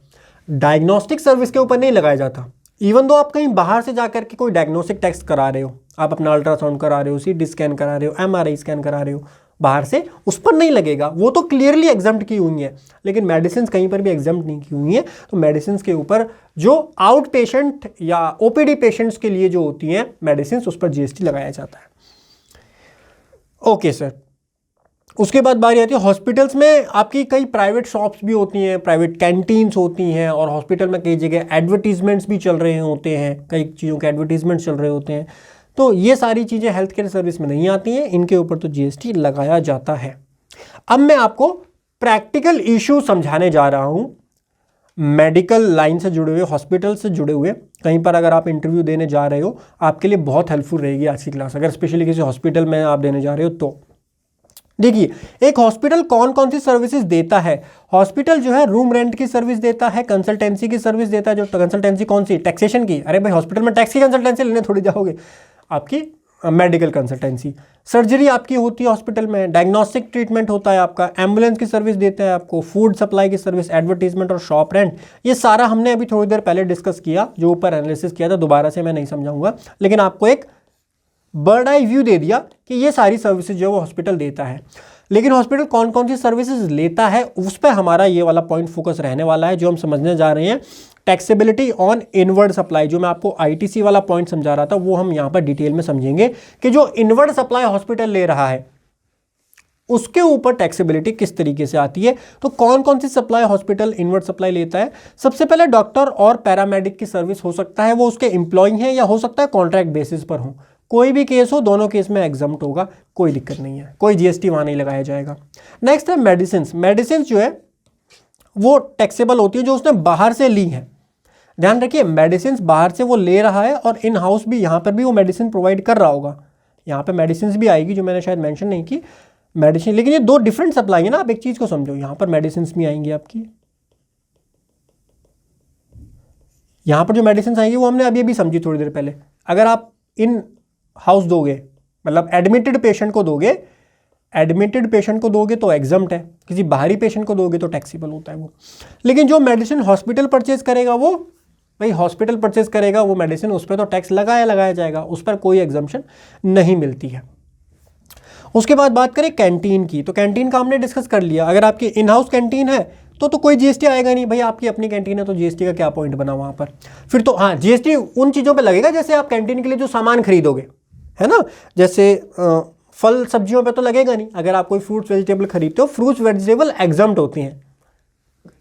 Speaker 1: डायग्नोस्टिक सर्विस के ऊपर नहीं लगाया जाता। इवन दो आप कहीं बाहर से जाकर के कोई डायग्नोस्टिक टेस्ट करा रहे हो, आप अपना अल्ट्रासाउंड करा रहे हो, सीटी स्कैन करा रहे हो, एमआरआई स्कैन करा रहे हो बाहर से, उस पर नहीं लगेगा, वो तो क्लियरली एग्जाम्प्ट की हुई है। लेकिन मेडिसिन कहीं पर भी एग्जाम्प्ट नहीं की हुई है, तो मेडिसिन के ऊपर जो आउट पेशेंट या ओपीडी पेशेंट्स के लिए जो होती हैं मेडिसिन, उस पर जीएसटी लगाया जाता है। ओके सर, उसके बाद बारी आती है हॉस्पिटल्स में आपकी कई प्राइवेट शॉप्स भी होती हैं, प्राइवेट कैंटीन्स होती हैं, और हॉस्पिटल में कई जगह एडवर्टीजमेंट्स भी चल रहे होते हैं, कई चीज़ों के एडवर्टीजमेंट्स चल रहे होते हैं। तो ये सारी चीज़ें हेल्थ केयर सर्विस में नहीं आती हैं, इनके ऊपर तो जीएसटी लगाया जाता है। अब मैं आपको प्रैक्टिकल इशू समझाने जा रहा हूँ, मेडिकल लाइन से जुड़े हुए, हॉस्पिटल से जुड़े हुए। कहीं पर अगर आप इंटरव्यू देने जा रहे हो, आपके लिए बहुत हेल्पफुल रहेगी आज की क्लास, अगर स्पेशली किसी हॉस्पिटल में आप देने जा रहे हो तो। देखिए, एक हॉस्पिटल कौन कौन सी सर्विसेज देता है। हॉस्पिटल जो है रूम रेंट की सर्विस देता है, कंसल्टेंसी की सर्विस देता है। जो कंसल्टेंसी कौन सी? टैक्सेशन की। अरे भाई, हॉस्पिटल में टैक्स की कंसल्टेंसी लेने थोड़ी जाओगे, आपकी मेडिकल कंसल्टेंसी। सर्जरी आपकी होती है हॉस्पिटल में, डायग्नोस्टिक ट्रीटमेंट होता है आपका, एम्बुलेंस की सर्विस देता है आपको, फूड सप्लाई की सर्विस, एडवर्टीजमेंट और शॉप रेंट। ये सारा हमने अभी थोड़ी देर पहले डिस्कस किया, जो ऊपर एनालिसिस किया था, दोबारा से मैं नहीं समझाऊंगा, लेकिन आपको एक बर्ड आई व्यू दे दिया कि ये सारी सर्विसेज जो वो हॉस्पिटल देता है। लेकिन हॉस्पिटल कौन कौन सी सर्विसेज लेता है, उस पर हमारा ये वाला पॉइंट फोकस रहने वाला है, जो हम समझने जा रहे हैं टैक्सेबिलिटी ऑन इनवर्ड सप्लाई, जो मैं आपको आईटीसी वाला पॉइंट समझा रहा था वो हम यहां पर डिटेल में समझेंगे कि जो इनवर्ड सप्लाई हॉस्पिटल ले रहा है उसके ऊपर टैक्सेबिलिटी किस तरीके से आती है। तो कौन कौन C supply hospital inward supply लेता है? सबसे पहले डॉक्टर और पैरामेडिक की सर्विस हो सकता है, वो उसके एम्प्लॉय हैं, या हो सकता है कॉन्ट्रैक्ट बेसिस पर हो। कोई भी केस हो, दोनों केस में एग्जम्प्ट होगा, कोई दिक्कत नहीं है, कोई जीएसटी वहां नहीं लगाया जाएगा। नेक्स्ट है मेडिसिन। मेडिसिन जो है वो टैक्सेबल होती है जो उसने बाहर से ली है। ध्यान रखिए, मेडिसिन बाहर से वो ले रहा है और इन हाउस भी यहाँ पर भी वो मेडिसिन प्रोवाइड कर रहा होगा। यहाँ पे मेडिसिन भी आएगी जो मैंने शायद मेंशन नहीं की मेडिसिन, लेकिन ये दो डिफरेंट सप्लाई है ना, आप एक चीज को समझो। यहाँ पर मेडिसिन भी आएंगी आपकी, यहाँ पर जो मेडिसिन आएंगी वो हमने अभी समझी थोड़ी देर पहले। अगर आप इन हाउस दोगे, मतलब एडमिटेड पेशेंट को दोगे, एडमिटेड पेशेंट को दोगे तो एग्जम्प्ट है, किसी बाहरी पेशेंट को दोगे तो टैक्सेबल होता है वो। लेकिन जो मेडिसिन हॉस्पिटल परचेज करेगा, वो भाई हॉस्पिटल परचेज करेगा वो मेडिसिन, उस पर तो टैक्स लगाया जाएगा, उस पर कोई एग्जम्पशन नहीं मिलती है। उसके बाद बात करें कैंटीन की, तो कैंटीन का हमने डिस्कस कर लिया। अगर आपकी इन हाउस कैंटीन है तो कोई जीएसटी आएगा नहीं, भाई आपकी अपनी कैंटीन है तो जीएसटी का क्या पॉइंट बना वहाँ पर। फिर तो हाँ, जीएसटी उन चीज़ों पे लगेगा जैसे आप कैंटीन के लिए जो सामान खरीदोगे, है ना, जैसे फल सब्जियों पे तो लगेगा नहीं। अगर आप कोई फ्रूट्स वेजिटेबल खरीदते हो, फ्रूट्स वेजिटेबल एग्जम्प्ट होती हैं।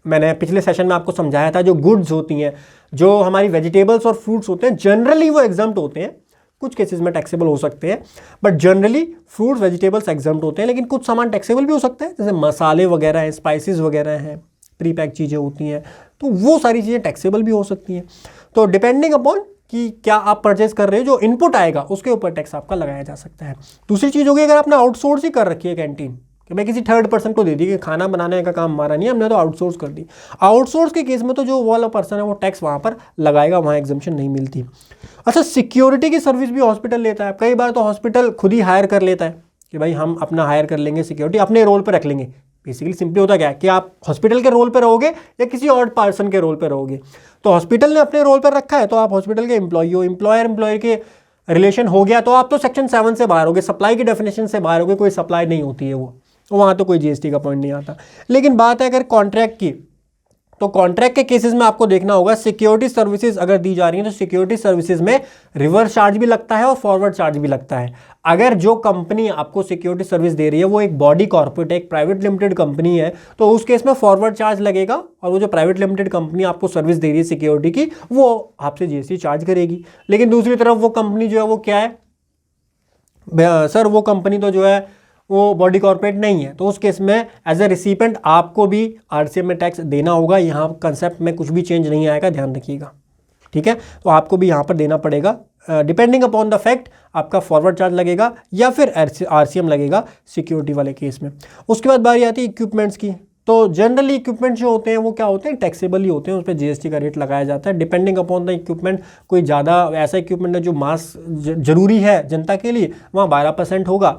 Speaker 1: मैंने पिछले सेशन में आपको समझाया था, जो गुड्स होती हैं, जो हमारी वेजिटेबल्स और फ्रूट्स होते हैं, जनरली वो एग्जम्प्ट होते हैं। कुछ केसेस में टैक्सेबल हो सकते हैं, but generally fruits vegetables exempt होते हैं। लेकिन कुछ सामान टैक्सेबल भी हो सकते हैं, जैसे मसाले वगैरह हैं, स्पाइसेस वगैरह हैं, प्री पैक चीज़ें होती हैं, तो वो सारी चीज़ें टैक्सेबल भी हो सकती हैं। तो डिपेंडिंग अपॉन कि क्या आप परचेज कर रहे हो, जो इनपुट आएगा उसके ऊपर टैक्स आपका लगाया जा सकता है। दूसरी चीज़ होगी, अगर आपने आउटसोर्स ही कर रखी है कैंटीन, कि मैं किसी थर्ड पर्सन को दे दी कि खाना बनाने का काम हमारा नहीं है, हमने तो आउटसोर्स कर दी। आउटसोर्स के केस में तो जो वाला पर्सन है वो टैक्स वहाँ पर लगाएगा, वहाँ एग्जम्पशन नहीं मिलती। अच्छा, सिक्योरिटी की सर्विस भी हॉस्पिटल लेता है। कई बार तो हॉस्पिटल खुद ही हायर कर लेता है कि भाई हम अपना हायर कर लेंगे, सिक्योरिटी अपने रोल पर रख लेंगे। बेसिकली सिंपली होता क्या है कि आप हॉस्पिटल के रोल पर रहोगे या किसी और पर्सन के रोल पर रहोगे। तो हॉस्पिटल ने अपने रोल पर रखा है तो आप हॉस्पिटल के एम्प्लॉय हो, एम्प्लॉयर के रिलेशन हो गया तो आप तो सेक्शन 7 से बाहर होगे, सप्लाई की डेफिनेशन से बाहर होगे, कोई सप्लाई नहीं होती है वो, वहाँ तो कोई जीएसटी का पॉइंट नहीं आता। लेकिन बात है अगर कॉन्ट्रैक्ट की, तो कॉन्ट्रैक्ट के केसेस में आपको देखना होगा, सिक्योरिटी सर्विसेज अगर दी जा रही है तो सिक्योरिटी सर्विसेज में रिवर्स चार्ज भी लगता है और फॉरवर्ड चार्ज भी लगता है। अगर जो कंपनी आपको सिक्योरिटी सर्विस दे रही है वो एक बॉडी कॉर्पोरेट, एक प्राइवेट लिमिटेड कंपनी है, तो उस केस में फॉरवर्ड चार्ज लगेगा, और वो जो प्राइवेट लिमिटेड कंपनी आपको सर्विस दे रही है सिक्योरिटी की, वो आपसे जीएसटी चार्ज करेगी। लेकिन दूसरी तरफ वो कंपनी जो है वो क्या है सर, वो कंपनी तो जो है वो बॉडी कॉर्पोरेट नहीं है, तो उस केस में एज ए रिसिपेंट आपको भी आरसीएम में टैक्स देना होगा। यहाँ कंसेप्ट में कुछ भी चेंज नहीं आएगा, ध्यान रखिएगा, ठीक है। तो आपको भी यहाँ पर देना पड़ेगा, डिपेंडिंग अपॉन द फैक्ट आपका फॉरवर्ड चार्ज लगेगा या फिर आरसीएम लगेगा सिक्योरिटी वाले केस में। उसके बाद बारी आती है इक्विपमेंट्स की। तो जनरली इक्विपमेंट जो होते हैं वो क्या होते हैं, टैक्सेबल ही होते हैं, उस पर जीएसटी का रेट लगाया जाता है डिपेंडिंग अपॉन द इक्विपमेंट। कोई ज़्यादा ऐसा इक्विपमेंट है जो मास जरूरी है जनता के लिए, वहाँ 12% होगा।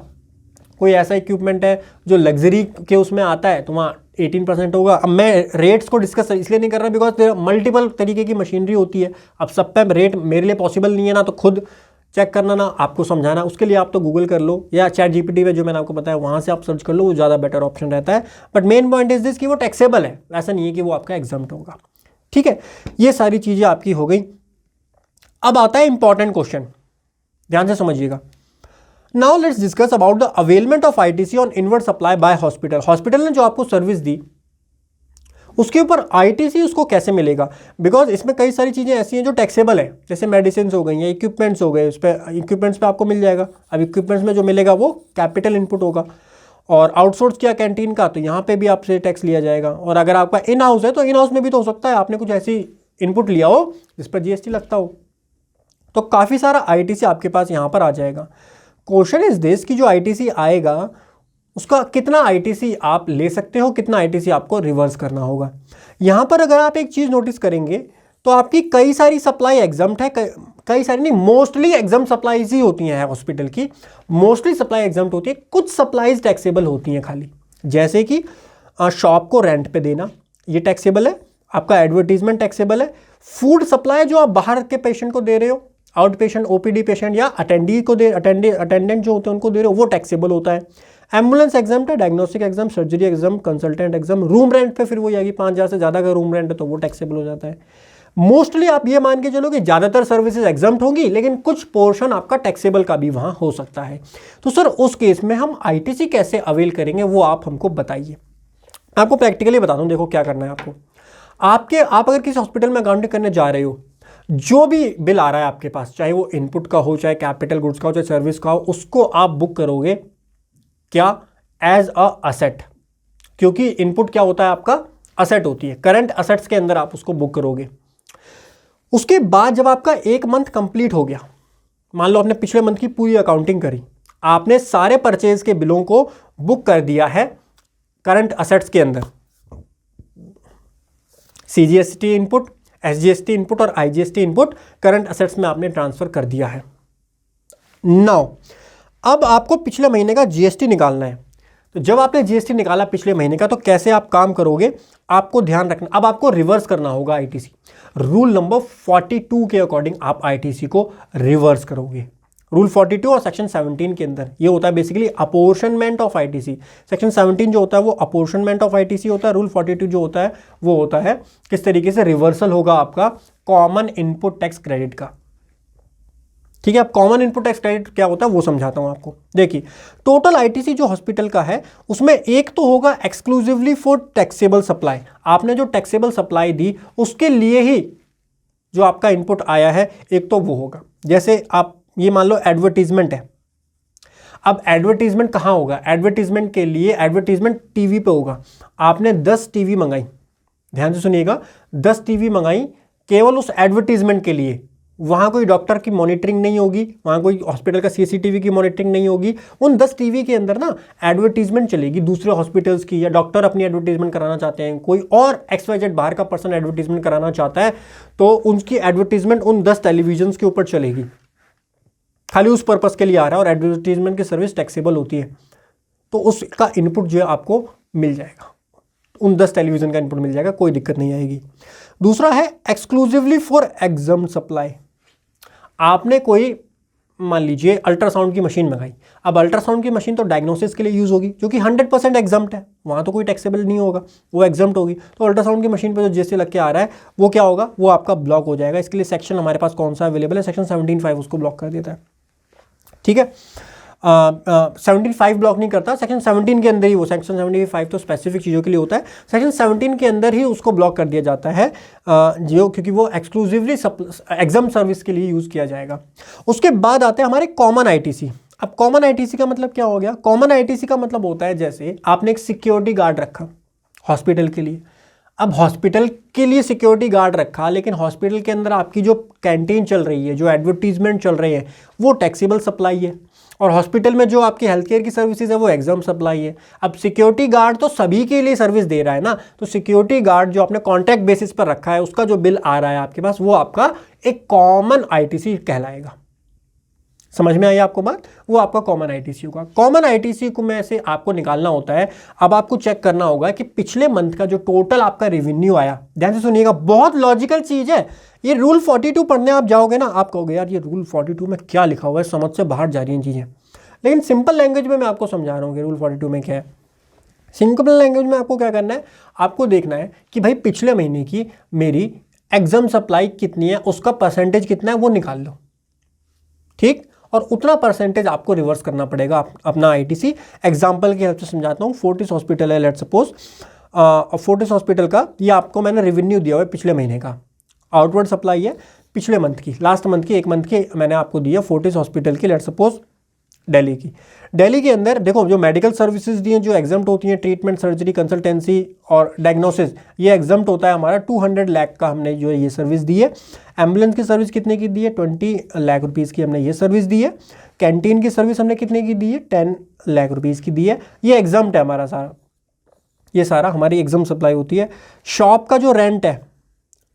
Speaker 1: कोई ऐसा इक्विपमेंट है जो लग्जरी के उसमें आता है तो वहाँ 18% होगा। अब मैं रेट्स को डिस्कस इसलिए नहीं कर रहा बिकॉज मल्टीपल तरीके की मशीनरी होती है, अब सब पे रेट मेरे लिए पॉसिबल नहीं है ना, तो खुद चेक करना ना आपको समझाना, उसके लिए आप तो गूगल कर लो या चैट जीपीटी पे जो मैंने आपको बताया वहाँ से आप सर्च कर लो, वो ज़्यादा बेटर ऑप्शन रहता है। But main point is this कि वो टैक्सेबल है, ऐसा नहीं है कि वो आपका एग्जम्प्ट होगा, ठीक है। ये सारी चीज़ें आपकी हो गई। अब आता है इंपॉर्टेंट क्वेश्चन, ध्यान से समझिएगा। Now let's discuss about the availment of ITC on inward supply bye hospital. Hospital ने जो आपको सर्विस दी उसके ऊपर आईटीसी उसको कैसे मिलेगा, बिकॉज इसमें कई सारी चीज़ें ऐसी हैं जो टैक्सेबल है, जैसे मेडिसिन हो गई या इक्विपमेंट्स हो गए, उस पर इक्विपमेंट्स पे आपको मिल जाएगा। अब इक्विपमेंट्स में जो मिलेगा वो कैपिटल इनपुट होगा, और आउटसोर्स किया कैंटीन का तो यहाँ पे भी आपसे टैक्स लिया जाएगा। और अगर आपका इन हाउस है तो इन हाउस में भी तो हो सकता है आपने कुछ ऐसी इनपुट लिया हो जिस पर जीएसटी लगता हो, तो काफ़ी सारा आईटीसी आपके पास यहाँ पर आ जाएगा। क्वेश्चन इज दिस कि जो आईटीसी आएगा उसका कितना आईटीसी आप ले सकते हो, कितना आईटीसी आपको रिवर्स करना होगा। यहाँ पर अगर आप एक चीज़ नोटिस करेंगे तो आपकी कई सारी सप्लाई एग्जम्प्ट है, कई सारी नहीं, मोस्टली एग्जम्प्ट सप्लाईज ही होती हैं हॉस्पिटल की, मोस्टली सप्लाई एग्जम्प्ट होती है। कुछ सप्लाईज टैक्सेबल होती हैं खाली, जैसे कि शॉप को रेंट पे देना, ये टैक्सेबल है। आपका एडवर्टीजमेंट टैक्सेबल है। फूड सप्लाई जो आप बाहर के पेशेंट को दे रहे हो, आउट पेशेंट ओपीडी पेशेंट या अटेंडेंट जो होते हैं उनको दे रहे हो, वो टैक्सेबल होता है। एम्बुलेंस एग्जाम है, diagnostic exam, surgery exam, consultant exam, room rent पे फिर वो आएगी 5,000 से ज़्यादा का रूम रेंट है तो वो टैक्सेबल हो जाता है। मोस्टली आप ये मान के चलो कि ज़्यादातर सर्विसेज एग्जम्प्ट होंगी, लेकिन कुछ पोर्शन आपका टैक्सेबल का भी वहाँ हो सकता है। तो सर उस केस में हम आईटीसी कैसे अवेल करेंगे वो आप हमको बताइए। आपको प्रैक्टिकली बता दूँ, देखो क्या करना है आपको। आप अगर किसी हॉस्पिटल में अकाउंटिंग करने जा रहे हो, जो भी बिल आ रहा है आपके पास, चाहे वो इनपुट का हो, चाहे कैपिटल गुड्स का हो, चाहे सर्विस का हो, उसको आप बुक करोगे क्या, एज अ असेट। क्योंकि इनपुट क्या होता है आपका, असेट होती है, करंट असेट्स के अंदर आप उसको बुक करोगे। उसके बाद जब आपका एक मंथ कंप्लीट हो गया, मान लो आपने पिछले मंथ की पूरी अकाउंटिंग करी, आपने सारे परचेज के बिलों को बुक कर दिया है करंट असेट्स के अंदर, सीजीएसटी इनपुट, एसजीएसटी इनपुट और आईजीएसटी इनपुट करंट असेट्स में आपने ट्रांसफर कर दिया है। नाउ अब आपको पिछले महीने का जीएसटी निकालना है। तो जब आपने जीएसटी निकाला पिछले महीने का, तो कैसे आप काम करोगे, आपको ध्यान रखना, अब आपको रिवर्स करना होगा आईटीसी। रूल नंबर 42 के अकॉर्डिंग आप आईटीसी को रिवर्स करोगे। रूल 42 और सेक्शन 17 के अंदर ये होता है basically apportionment of ITC. Section 17 जो होता है वो अपोर्शनमेंट ऑफ आईटीसी होता है, रूल 42 जो होता है वो होता है किस तरीके से रिवर्सल होगा आपका कॉमन इनपुट टैक्स क्रेडिट का। ठीक है, अब कॉमन इनपुट टैक्स क्रेडिट क्या होता है वो समझाता हूं आपको। देखिए, टोटल आईटीसी जो हॉस्पिटल का है उसमें एक तो होगा एक्सक्लूसिवली फॉर टैक्सेबल सप्लाई। आपने जो टैक्सेबल सप्लाई दी उसके लिए ही जो आपका इनपुट आया है, एक तो वो होगा। जैसे आप ये मान लो एडवर्टीजमेंट है, अब एडवर्टीजमेंट कहाँ होगा, एडवर्टीजमेंट के लिए एडवर्टीजमेंट टीवी पे होगा। आपने 10 टीवी मंगाई, ध्यान से सुनिएगा, 10 टीवी मंगाई केवल उस एडवर्टीजमेंट के लिए। वहाँ कोई डॉक्टर की मॉनिटरिंग नहीं होगी, वहाँ कोई हॉस्पिटल का सीसीटीवी की मॉनिटरिंग नहीं होगी। उन 10 टीवी के अंदर ना एडवर्टीजमेंट चलेगी दूसरे हॉस्पिटल्स की, या डॉक्टर अपनी एडवर्टीजमेंट कराना चाहते हैं, कोई और XYZ बाहर का पर्सन एडवर्टीजमेंट कराना चाहता है, तो उनकी एडवर्टीजमेंट उन 10 टेलीविजन के ऊपर चलेगी। खाली उस पर्पज़ के लिए आ रहा है और एडवर्टीजमेंट की सर्विस टैक्सेबल होती है, तो उसका इनपुट जो है आपको मिल जाएगा, उन 10 टेलीविजन का इनपुट मिल जाएगा, कोई दिक्कत नहीं आएगी। दूसरा है एक्सक्लूसिवली फॉर एग्जम्प्ट सप्लाई। आपने कोई मान लीजिए अल्ट्रासाउंड की मशीन मंगाई। अब अल्ट्रासाउंड की मशीन तो डायग्नोसिस के लिए यूज़ होगी, जो कि 100% एग्जम्प्ट है, वहाँ तो कोई टैक्सेबल नहीं होगा, वो एग्जम्प्ट होगी। तो अल्ट्रासाउंड की मशीन पे जो जीएसटी लग के आ रहा है वो क्या होगा, वो आपका ब्लॉक हो जाएगा। इसके लिए सेक्शन हमारे पास कौन सा अवेलेबल है, सेक्शन 17(5) उसको ब्लॉक कर देता है। ठीक है, 17(5) ब्लॉक नहीं करता, सेक्शन 17 के अंदर ही, वो सेक्शन 75 तो स्पेसिफिक चीज़ों के लिए होता है, सेक्शन 17 के अंदर ही उसको ब्लॉक कर दिया जाता है, जो क्योंकि वो एक्सक्लूसिवली एग्जाम सर्विस के लिए यूज़ किया जाएगा। उसके बाद आते हैं हमारे कॉमन आईटीसी। अब कॉमन आईटीसी का मतलब क्या हो गया, कॉमन आईटीसी का मतलब होता है जैसे आपने एक सिक्योरिटी गार्ड रखा हॉस्पिटल के लिए। अब हॉस्पिटल के लिए सिक्योरिटी गार्ड रखा, लेकिन हॉस्पिटल के अंदर आपकी जो कैंटीन चल रही है, जो एडवर्टीजमेंट चल रही है, वो टैक्सेबल सप्लाई है, और हॉस्पिटल में जो आपकी हेल्थ केयर की सर्विसेज है वो एग्जाम सप्लाई है। अब सिक्योरिटी गार्ड तो सभी के लिए सर्विस दे रहा है ना, तो सिक्योरिटी गार्ड जो आपने कॉन्ट्रैक्ट बेसिस पर रखा है उसका जो बिल आ रहा है आपके पास, वो आपका एक कॉमन आईटीसी कहलाएगा। समझ में आई आपको बात, वो आपका कॉमन आईटीसी होगा। कॉमन आईटीसी को में से आपको निकालना होता है। अब आपको चेक करना होगा कि पिछले मंथ का जो टोटल आपका रेवेन्यू आया, ध्यान से सुनिएगा, बहुत लॉजिकल चीज है ये। रूल 42 पढ़ने आप जाओगे ना, आप कहोगे यार ये रूल 42 में क्या लिखा हुआ है, समझ से बाहर जा रही हैं चीजें, लेकिन सिंपल लैंग्वेज में मैं आपको समझा रहा हूँ कि रूल 42 में क्या है। सिंपल लैंग्वेज में आपको क्या करना है, आपको देखना है कि भाई पिछले महीने की मेरी एग्जाम सप्लाई कितनी है, उसका परसेंटेज कितना है वो निकाल लो, ठीक, और उतना परसेंटेज आपको रिवर्स करना पड़ेगा अपना आईटीसी। एग्जाम्पल की हेल्प से समझाता हूँ। फोर्टिस हॉस्पिटल है, लेट सपोज, फोर्टिस हॉस्पिटल का ये आपको मैंने रेवेन्यू दिया हुआ है पिछले महीने का, आउटवर्ड सप्लाई है पिछले मंथ की, लास्ट मंथ की, एक मंथ की मैंने आपको दिया फोर्टिस हॉस्पिटल की, लेट सपोज दिल्ली की। दिल्ली के अंदर देखो जो मेडिकल सर्विसेज दी हैं जो एग्जम्प्ट होती हैं, ट्रीटमेंट, सर्जरी, कंसल्टेंसी और डायग्नोसिस, ये एग्जम्प्ट होता है हमारा 200 लाख का हमने जो ये सर्विस दी है। एम्बुलेंस की सर्विस कितने की दी है, 20 लाख रुपीज़ की हमने ये सर्विस दी है। कैंटीन की सर्विस हमने कितने की दी है, 10 लाख रुपीज़ की दी है। ये एग्जम्प्ट है हमारा सारा, ये सारा हमारी एग्जाम सप्लाई होती है। शॉप का जो रेंट है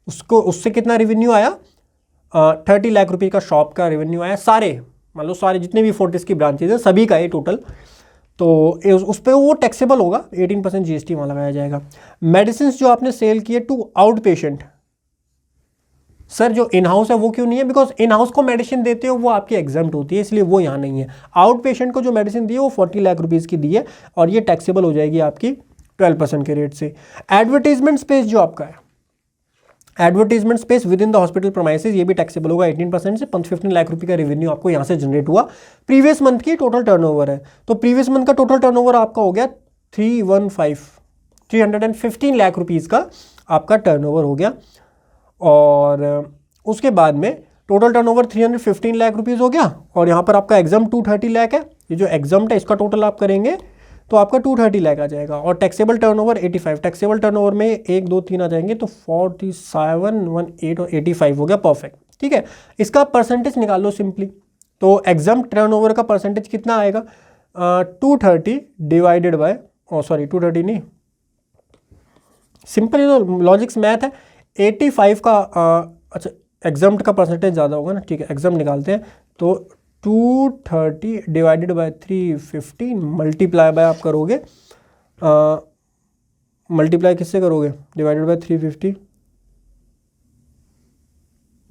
Speaker 1: उसको, उससे कितना रेवेन्यू आया, 30 लाख रुपये का शॉप का रेवेन्यू आया, सारे मान लो सारे जितने भी फोर्टिस की ब्रांचेज हैं सभी का ये टोटल, तो उस पर वो टैक्सेबल होगा, 18% जीएसटी वहाँ लगाया जाएगा। मेडिसिन जो आपने सेल किए टू आउट पेशेंट, सर जो इन हाउस है वो क्यों नहीं है, बिकॉज इन हाउस को मेडिसिन देते हो वो आपकी एग्जाम्प्ट होती है, इसलिए वो यहाँ नहीं है। आउट पेशेंट को जो मेडिसिन दी है वो 40 लाख रुपीज़ की दी है, और ये टैक्सेबल हो जाएगी आपकी 12% के रेट से। एडवर्टीजमेंट स्पेस जो आपका है, advertisement space within the hospital premises, ये भी टैक्सेबल होगा 18% से। 15 लाख रुपए का रेवेन्यू आपको यहाँ से जनरेट हुआ। प्रीवियस मंथ की टोटल टर्नओवर है, तो प्रीवियस मंथ का टोटल टर्नओवर आपका हो गया 315 लाख रुपीज़ का आपका टर्नओवर हो गया। और उसके बाद में टोटल टर्नओवर 315 लाख रुपीज़ हो गया, और यहाँ पर आपका एग्जाम 230 लाख है। ये जो एग्जाम है इसका टोटल आप करेंगे तो आपका 230 लाख आ जाएगा। और टैक्सेबल टर्नओवर 85, टैक्सेबल टर्नओवर में 1 2 3 आ जाएंगे, तो 47 18 और 85 हो गया, परफेक्ट। ठीक है, इसका परसेंटेज निकाल लो सिंपली। तो एग्जाम टर्नओवर का परसेंटेज कितना आएगा, 230 डिवाइडेड बाय, 230 नहीं, सिंपल तो लॉजिक्स मैथ है। 85 का अच्छा एग्जाम का परसेंटेज ज़्यादा होगा ना, ठीक है एग्जाम निकालते हैं। तो 230 डिवाइडेड बाय 350 मल्टीप्लाई बाय आप करोगे, मल्टीप्लाई किससे करोगे, डिवाइडेड बाय 350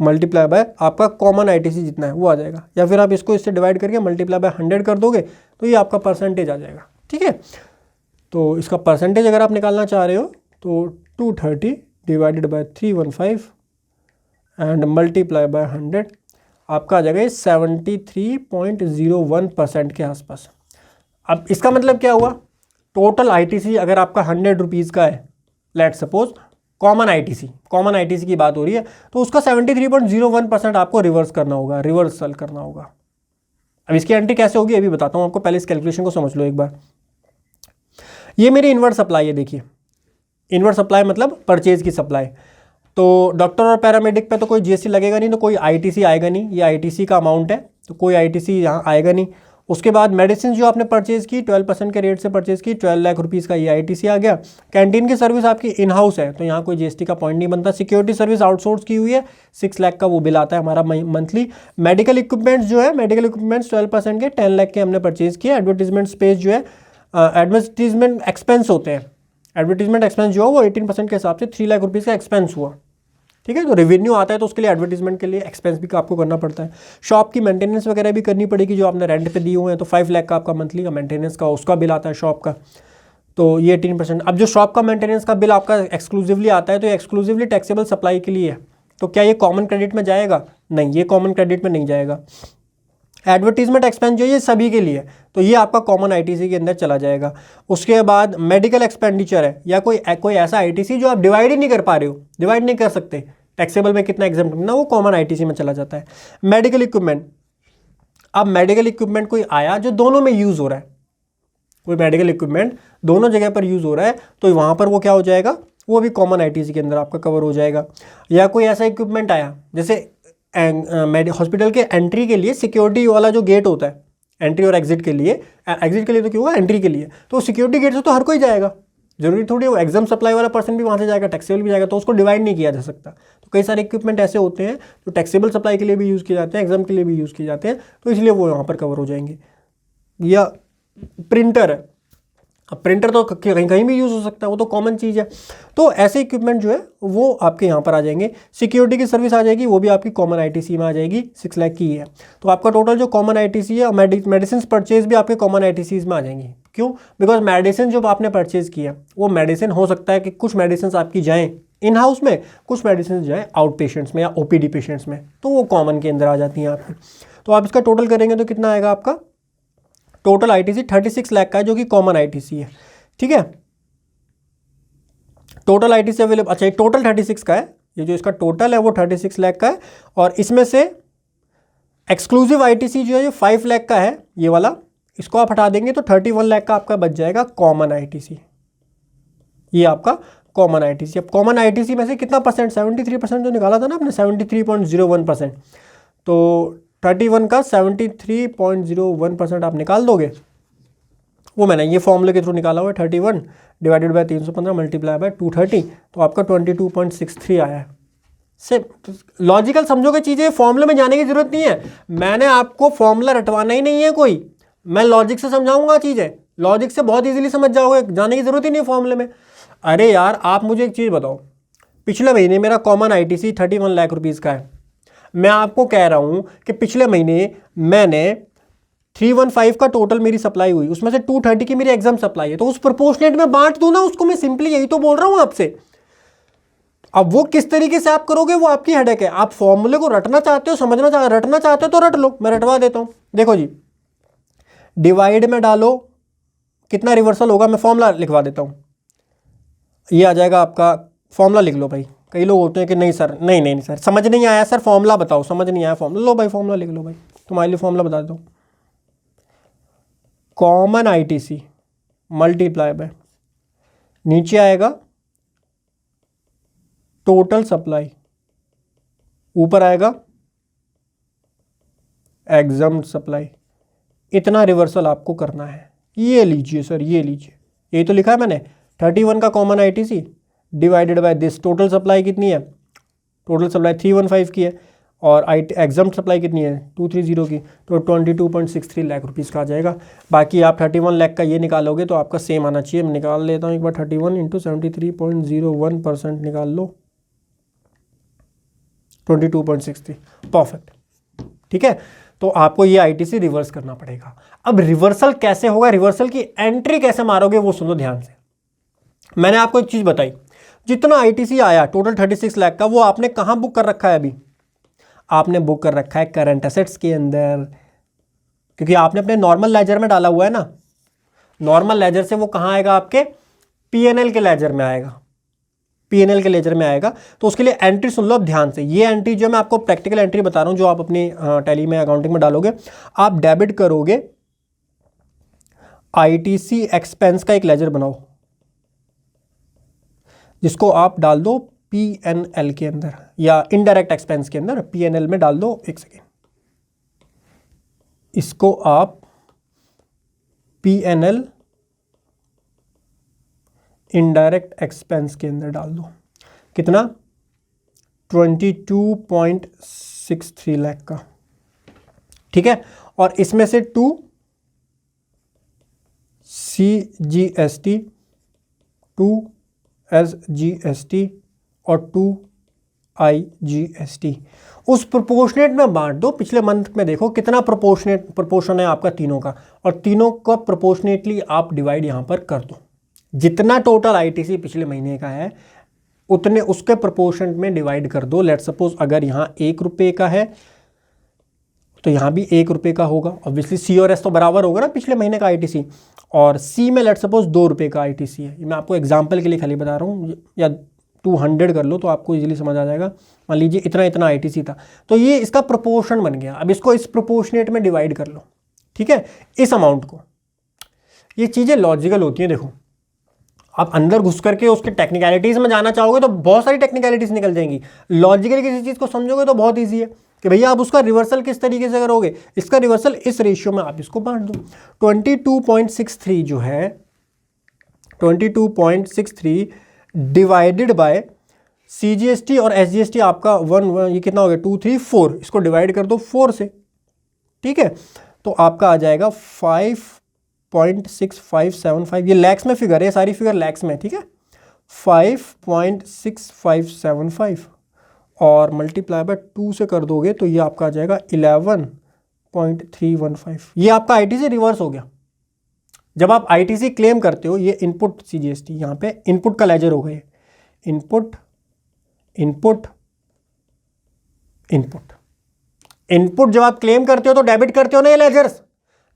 Speaker 1: मल्टीप्लाई बाय आपका कॉमन आईटीसी जितना है वो आ जाएगा, या फिर आप इसको इससे डिवाइड करके मल्टीप्लाई बाय 100 कर दोगे तो ये आपका परसेंटेज आ जाएगा। ठीक है, तो इसका परसेंटेज अगर आप निकालना चाह रहे हो तो 230 divided by 315 and multiply by 100 आपका आ जाएगा 73.01% के आसपास। अब इसका मतलब क्या हुआ, टोटल आईटीसी अगर आपका 100 रुपीज़ का है, लेट सपोज कॉमन आईटीसी की बात हो रही है, तो उसका 73.01% आपको रिवर्स करना होगा, रिवर्सल करना होगा। अब इसकी एंट्री कैसे होगी अभी बताता हूँ आपको, पहले इस कैलकुलेशन को समझ लो एक बार। ये मेरी इनवर्ट सप्लाई है, देखिए इनवर्ट सप्लाई मतलब परचेज की सप्लाई। तो डॉक्टर और पैरामेडिक पे तो कोई जीएसटी लगेगा नहीं, तो कोई आईटीसी आएगा नहीं, ये आईटीसी का अमाउंट है तो कोई आईटीसी यहाँ आएगा नहीं। उसके बाद मेडिसिन जो आपने परचेज की 12% के रेट से परचेज की, 12 लाख रुपीज़ का ये आईटीसी आ गया। कैंटीन की सर्विस आपकी इन हाउस है तो यहाँ कोई जीएसटी का पॉइंट नहीं बनता। सिक्योरिटी सर्विस आउटसोर्स की हुई है, 6 लाख का वो बिल आता है हमारा मंथली। मेडिकल इक्विपमेंट्स जो है, मेडिकल इक्विपमेंट्स 12% के 10 लाख के हमने परचेज किए। एडवर्टीजमेंट स्पेस जो है, एडवर्टीजमेंट एक्सपेंस होते हैं, एडवर्टीजमेंट एक्सपेंस जो है वो 18% के हिसाब से 3 लाख रुपीज़ का एक्सपेंस हुआ। ठीक है, तो रेवेन्यू आता है तो उसके लिए एडवर्टीजमेंट के लिए एक्सपेंस भी आपको करना पड़ता है। शॉप की मेंटेनेंस वगैरह भी करनी पड़ेगी, जो आपने रेंट पे दिए हुए हैं, तो 5 लाख का आपका मंथली का मेंटेनेंस का उसका बिल आता है शॉप का, तो ये 18%। अब जो शॉप का मेंटेनेंस का बिल आपका एक्सक्लूसिवली आता है तो ये एक्सक्लूसिवली टैक्सेबल सप्लाई के लिए है, तो क्या ये कॉमन क्रेडिट में जाएगा, नहीं ये कॉमन क्रेडिट में नहीं जाएगा। एडवर्टीजमेंट एक्सपेंस जो है ये सभी के लिए, तो ये आपका कॉमन आईटीसी के अंदर चला जाएगा। उसके बाद मेडिकल एक्सपेंडिचर है या कोई ऐसा आईटीसी जो आप डिवाइड ही नहीं कर पा रहे हो, डिवाइड नहीं कर सकते टैक्सेबल में कितना एग्जाम्प्ट ना, वो कॉमन आईटीसी में चला जाता है। मेडिकल इक्विपमेंट, अब मेडिकल इक्विपमेंट कोई आया जो दोनों में यूज़ हो रहा है, कोई मेडिकल इक्विपमेंट दोनों जगह पर यूज़ हो रहा है तो वहाँ पर वो क्या हो जाएगा, वो भी कॉमन आईटीसी के अंदर आपका कवर हो जाएगा। या कोई ऐसा इक्विपमेंट आया जैसे हॉस्पिटल के एंट्री के लिए सिक्योरिटी वाला जो गेट होता है, एंट्री और एग्जिट के लिए तो क्यों होगा, एंट्री के लिए, तो सिक्योरिटी गेट से तो हर कोई जाएगा, जरूरी थोड़ी वो एग्जाम सप्लाई वाला पर्सन भी वहाँ से जाएगा, टैक्सेबल भी जाएगा, तो उसको डिवाइड नहीं किया जा सकता। तो कई सारे इक्विपमेंट ऐसे होते हैं जो टैक्सेबल सप्लाई के लिए भी यूज़ किए जाते हैं, एग्जाम के लिए भी यूज़ किए जाते हैं, तो इसलिए वो यहाँ पर कवर हो जाएंगे। या प्रिंटर है, अब प्रिंटर तो कहीं कहीं भी यूज़ हो सकता है, वो तो कॉमन चीज़ है, तो ऐसे इक्विपमेंट जो है वो आपके यहाँ पर आ जाएंगे। सिक्योरिटी की सर्विस आ जाएगी, वो भी आपकी कॉमन आईटीसी में आ जाएगी, 6 लाख की है। तो आपका टोटल जो कॉमन आईटीसी है, मेडिसिन परचेज भी आपके कॉमन आईटीसीज में आ जाएंगी। क्यों, बिकॉज मेडिसिन जो आपने परचेज किया वो मेडिसिन हो सकता है कि कुछ मेडिसिन आपकी जाएँ इन हाउस में, कुछ मेडिसिन जाएँ आउट पेशेंट्स में या ओपीडी पेशेंट्स में, तो वो कॉमन के अंदर आ जाती हैं आपकी। तो आप इसका टोटल करेंगे तो कितना आएगा आपका, टोटल आईटीसी 36 लाख का है जो कि कॉमन आईटीसी है। ठीक है, टोटल आईटीसी अवेलेबल, अच्छा ये टोटल 36 का है, ये जो इसका टोटल है वो 36 लाख का है, और इसमें से एक्सक्लूसिव आईटीसी जो है ये 5 लाख का है, ये वाला, इसको आप हटा देंगे तो 31 लाख का आपका बच जाएगा कॉमन आईटीसी, ये आपका कॉमन आईटीसी। अब कॉमन आईटीसी में से कितना परसेंट, 73% जो निकाला था ना आपने, 73.01%, तो 31 का 73.01% आप निकाल दोगे, वो मैंने ये फॉर्मूले के थ्रू निकाला हुआ है। 31 डिवाइडेड बाय 315 मल्टीप्लाई बाय 230, तो आपका 22.63 आया है। से लॉजिकल समझोगे चीज़ें, फॉर्मूले में जाने की जरूरत नहीं है, मैंने आपको फॉर्मूला रटवाना ही नहीं है कोई, मैं लॉजिक से समझाऊंगा चीज़ें, लॉजिक से बहुत इजीली समझ जाओगे, जाने की जरूरत ही नहीं फॉर्मूले में। अरे यार आप मुझे एक चीज़ बताओ, पिछले महीने मेरा कॉमन आईटीसी 31 लाख रुपीज़ का है, मैं आपको कह रहा हूँ कि पिछले महीने मैंने 315 का टोटल मेरी सप्लाई हुई, उसमें से 230 की मेरी एग्जाम सप्लाई है, तो उस प्रोपोर्शनेट में बांट दूं ना उसको, मैं सिंपली यही तो बोल रहा हूँ आपसे। अब वो किस तरीके से आप करोगे वो आपकी हेडेक है। आप फॉर्मूले को रटना चाहते हो, रटना चाहते हो तो रट लो, मैं रटवा देता हूं। देखो जी, डिवाइड में डालो, कितना रिवर्सल होगा, मैं फॉर्मूला लिखवा देता हूं। ये आ जाएगा आपका, फॉर्मूला लिख लो भाई। कई लोग होते हैं कि नहीं सर, नहीं सर समझ नहीं आया, सर फॉर्मूला बताओ, समझ नहीं आया फॉर्मूला, लो भाई फॉर्मूला लिख लो भाई, तुम्हारे लिए फॉर्मूला बता दो। कॉमन आईटीसी मल्टीप्लाई बाय, नीचे आएगा टोटल सप्लाई, ऊपर आएगा एग्जम्प्ट सप्लाई। इतना रिवर्सल आपको करना है। ये लीजिए सर, ये लीजिए, यही तो लिखा है मैंने, 31 का common ITC divided by this. Total supply कितनी है, टोटल सप्लाई 315 की है, और एग्जम्प्ट सप्लाई कितनी है 230 की, तो 22.63 लाख रुपीज़ का आ जाएगा। बाकी आप 31 लाख का ये निकालोगे तो आपका सेम आना चाहिए। मैं निकाल लेता हूँ एक बार, 31 इंटू 73.01% निकाल लो, 22.63, परफेक्ट। ठीक है, तो आपको ये आईटीसी रिवर्स करना पड़ेगा। अब रिवर्सल कैसे होगा, रिवर्सल की एंट्री कैसे मारोगे वो सुनो ध्यान से। मैंने आपको एक चीज़ बताई, जितना आईटीसी आया टोटल 36 लाख का, वो आपने कहाँ बुक कर रखा है अभी, आपने बुक कर रखा है करंट एसेट्स के अंदर, क्योंकि आपने अपने नॉर्मल लेजर में डाला हुआ है ना। नॉर्मल लेजर से वो कहाँ आएगा, आपके पीएनएल के लेजर में आएगा, पीएनएल के लेजर में आएगा। तो उसके लिए एंट्री सुन लो अब ध्यान से। ये एंट्री जो मैं आपको प्रैक्टिकल एंट्री बता रहा हूँ, जो आप अपनी टैली में अकाउंटिंग में डालोगे, आप डेबिट करोगे, आईटीसी एक्सपेंस का एक लेजर बनाओ, जिसको आप डाल दो पीएनएल के अंदर, या इनडायरेक्ट एक्सपेंस के अंदर, पीएनएल में डाल दो। एक सेकेंड, इसको आप पीएनएल इनडायरेक्ट एक्सपेंस के अंदर डाल दो। कितना, 22.63 लाख का। ठीक है, और इसमें से 2 CGST, 2 SGST और 2 IGST उस प्रोपोर्शनेट में बांट दो। पिछले मंथ में देखो कितना प्रोपोर्शन है आपका तीनों का, और तीनों का प्रोपोर्शनेटली आप डिवाइड यहां पर कर दो। जितना टोटल आईटीसी पिछले महीने का है उतने उसके प्रोपोर्शन में डिवाइड कर दो। लेट सपोज अगर यहां 1 रुपये का है तो यहां भी 1 रुपये का होगा। ऑब्वियसली सी और एस तो बराबर होगा ना पिछले महीने का आईटीसी, और सी में लेट सपोज 2 रुपये का आईटीसी है। मैं आपको एग्जांपल के लिए खाली बता रहा हूँ, या 200 कर लो तो आपको इजीली समझ आ जाएगा। मान लीजिए इतना इतना आईटीसी था, तो ये इसका प्रोपोर्शन बन गया। अब इसको इस प्रोपोर्शनेट में डिवाइड कर लो, ठीक है, इस अमाउंट को। ये चीज़ें लॉजिकल होती हैं। देखो, आप अंदर घुस करके उसके टेक्निकलिटीज़ में जाना चाहोगे तो बहुत सारी टेक्निकलिटीज़ निकल जाएंगी। लॉजिकली किसी चीज़ को समझोगे तो बहुत ईजी है कि भैया आप उसका रिवर्सल किस तरीके से करोगे। इसका रिवर्सल इस रेशियो में आप इसको बांट दो। 22.63 जो है, 22.63 डिवाइडेड बाय CGST और SGST आपका 1 ये कितना हो गया 2 3 4, इसको डिवाइड कर दो 4 से। ठीक है, तो आपका आ जाएगा 5.6575। ये लैक्स में फिगर है, सारी फिगर लैक्स में, ठीक है, 5.6575 और मल्टीप्लाई बाय 2 से कर दोगे तो ये आपका आ जाएगा 11.315। ये आपका आईटीसी रिवर्स हो गया। जब आप आईटीसी क्लेम करते हो, ये इनपुट CGST यहाँ पे इनपुट का लेजर हो गए, इनपुट इनपुट इनपुट इनपुट। जब आप क्लेम करते हो तो डेबिट करते हो ना ये लेजर्स।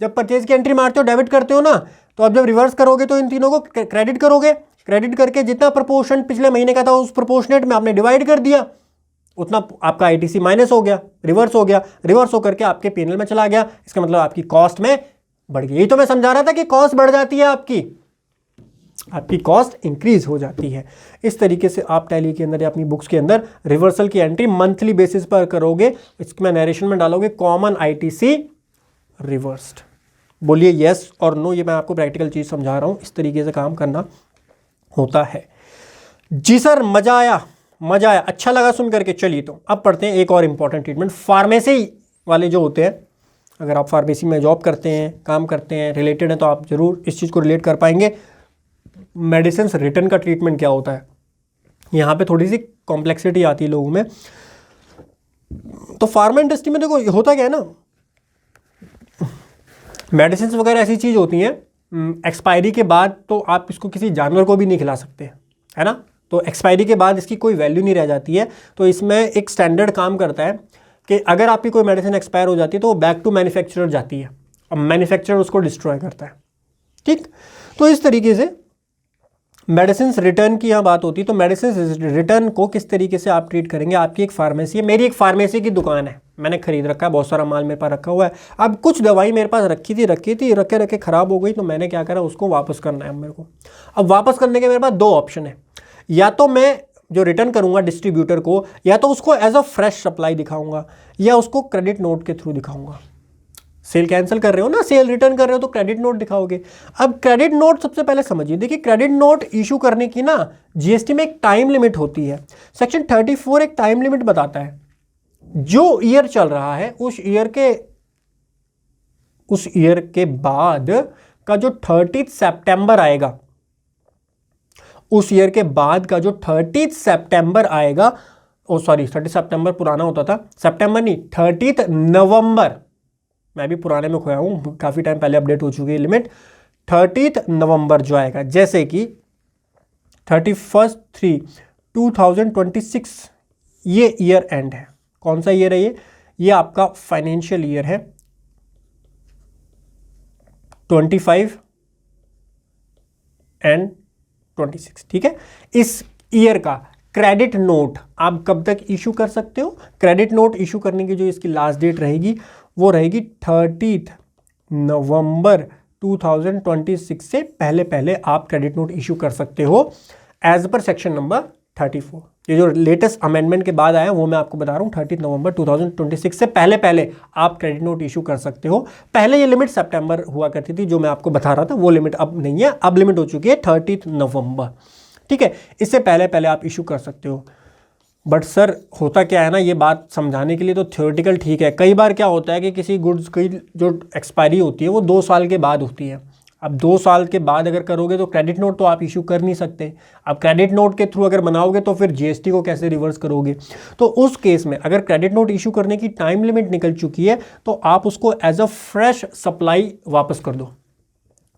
Speaker 1: जब परचेज की एंट्री मारते हो डेबिट करते हो ना, तो अब जब रिवर्स करोगे तो इन तीनों को क्रेडिट करोगे। क्रेडिट करके जितना प्रोपोर्शन पिछले महीने का था उस प्रोपोर्शनेट में आपने डिवाइड कर दिया, उतना आपका आईटीसी माइनस हो गया, रिवर्स हो गया। रिवर्स होकर के आपके पीएनएल में चला गया। इसका मतलब आपकी कॉस्ट में बढ़ गई। यही तो मैं समझा रहा था कि कॉस्ट बढ़ जाती है, आपकी कॉस्ट इंक्रीज हो जाती है। इस तरीके से आप टैली के अंदर या अपनी बुक्स के अंदर रिवर्सल की एंट्री मंथली बेसिस पर करोगे। इसमें नरेशन में डालोगे कॉमन आईटीसी रिवर्स्ड। बोलिए यस और नो। ये मैं आपको प्रैक्टिकल चीज समझा रहा हूं, इस तरीके से काम करना होता है। जी सर, मजा आया, मजा आया, अच्छा लगा सुन करके। चलिए तो अब पढ़ते हैं एक और इंपॉर्टेंट ट्रीटमेंट। फार्मेसी वाले जो होते हैं, अगर आप फार्मेसी में जॉब करते हैं, काम करते हैं, रिलेटेड है, तो आप जरूर इस चीज़ को रिलेट कर पाएंगे। मेडिसिन रिटर्न का ट्रीटमेंट क्या होता है, यहाँ पे थोड़ी सी कॉम्प्लेक्सिटी आती है लोगों में। तो फार्मा इंडस्ट्री में देखो होता क्या है ना, मेडिसिन वगैरह ऐसी चीज़ होती हैं, एक्सपायरी के बाद तो आप इसको किसी जानवर को भी नहीं खिला सकते, है ना। तो एक्सपायरी के बाद इसकी कोई वैल्यू नहीं रह जाती है। तो इसमें एक स्टैंडर्ड काम करता है कि अगर आपकी कोई मेडिसिन एक्सपायर हो जाती है तो वो बैक टू मैन्युफैक्चरर जाती है और मैन्युफैक्चरर उसको डिस्ट्रॉय करता है। ठीक, तो इस तरीके से मेडिसिन रिटर्न की यहाँ बात होती है। तो मेडिसिन रिटर्न को किस तरीके से आप ट्रीट करेंगे। आपकी एक फार्मेसी है, मेरी एक फार्मेसी की दुकान है, मैंने खरीद रखा है, बहुत सारा माल मेरे पास रखा हुआ है। अब कुछ दवाई मेरे पास रखे रखे ख़राब हो गई, तो मैंने क्या करा, उसको वापस करना है मेरे को। अब वापस करने के मेरे पास दो ऑप्शन है, या तो मैं जो रिटर्न करूँगा डिस्ट्रीब्यूटर को, या तो उसको एज अ फ्रेश सप्लाई दिखाऊंगा, या उसको क्रेडिट नोट के थ्रू दिखाऊंगा। सेल कैंसिल कर रहे हो ना, सेल रिटर्न कर रहे हो तो क्रेडिट नोट दिखाओगे। अब क्रेडिट नोट सबसे पहले समझिए, देखिए क्रेडिट नोट इशू करने की ना जीएसटी में एक टाइम लिमिट होती है। सेक्शन 34 एक टाइम लिमिट बताता है, जो ईयर चल रहा है उस ईयर के बाद का जो 30 सितंबर आएगा, उस ईयर के बाद का जो 30 सितंबर आएगा, 30 सितंबर पुराना होता था, सितंबर नहीं 30 नवंबर, मैं भी पुराने में खोया हूँ, काफ़ी टाइम पहले अपडेट हो चुकी है लिमिट। 30 नवंबर जो आएगा, जैसे कि 31/3/2026 ये ईयर एंड है। कौन सा ईयर है ये आपका फाइनेंशियल ईयर है 25 एंड 26। ठीक है, इस ईयर का क्रेडिट नोट आप कब तक इशू कर सकते हो। क्रेडिट नोट इशू करने की जो इसकी लास्ट डेट रहेगी वो रहेगी 30 नवंबर 2026 से पहले आप क्रेडिट नोट इशू कर सकते हो एज पर सेक्शन नंबर 34। ये जो लेटेस्ट अमेंडमेंट के बाद आया वो मैं आपको बता रहा हूँ, 30 नवंबर 2026 से पहले आप क्रेडिट नोट इशू कर सकते हो। पहले ये लिमिट सितंबर हुआ करती थी, जो मैं आपको बता रहा था, वो लिमिट अब नहीं है, अब लिमिट हो चुकी है 30 नवंबर। ठीक है, इससे पहले आप इशू कर सकते हो। बट सर होता क्या है ना, ये बात समझाने के लिए तो थ्योरेटिकल ठीक है। कई बार क्या होता है कि किसी गुड्स की जो एक्सपायरी होती है वो 2 साल के बाद होती है। अब 2 साल के बाद अगर करोगे तो क्रेडिट नोट तो आप इशू कर नहीं सकते। अब क्रेडिट नोट के थ्रू अगर बनाओगे तो फिर जीएसटी को कैसे रिवर्स करोगे। तो उस केस में अगर क्रेडिट नोट इशू करने की टाइम लिमिट निकल चुकी है तो आप उसको एज अ फ्रेश सप्लाई वापस कर दो।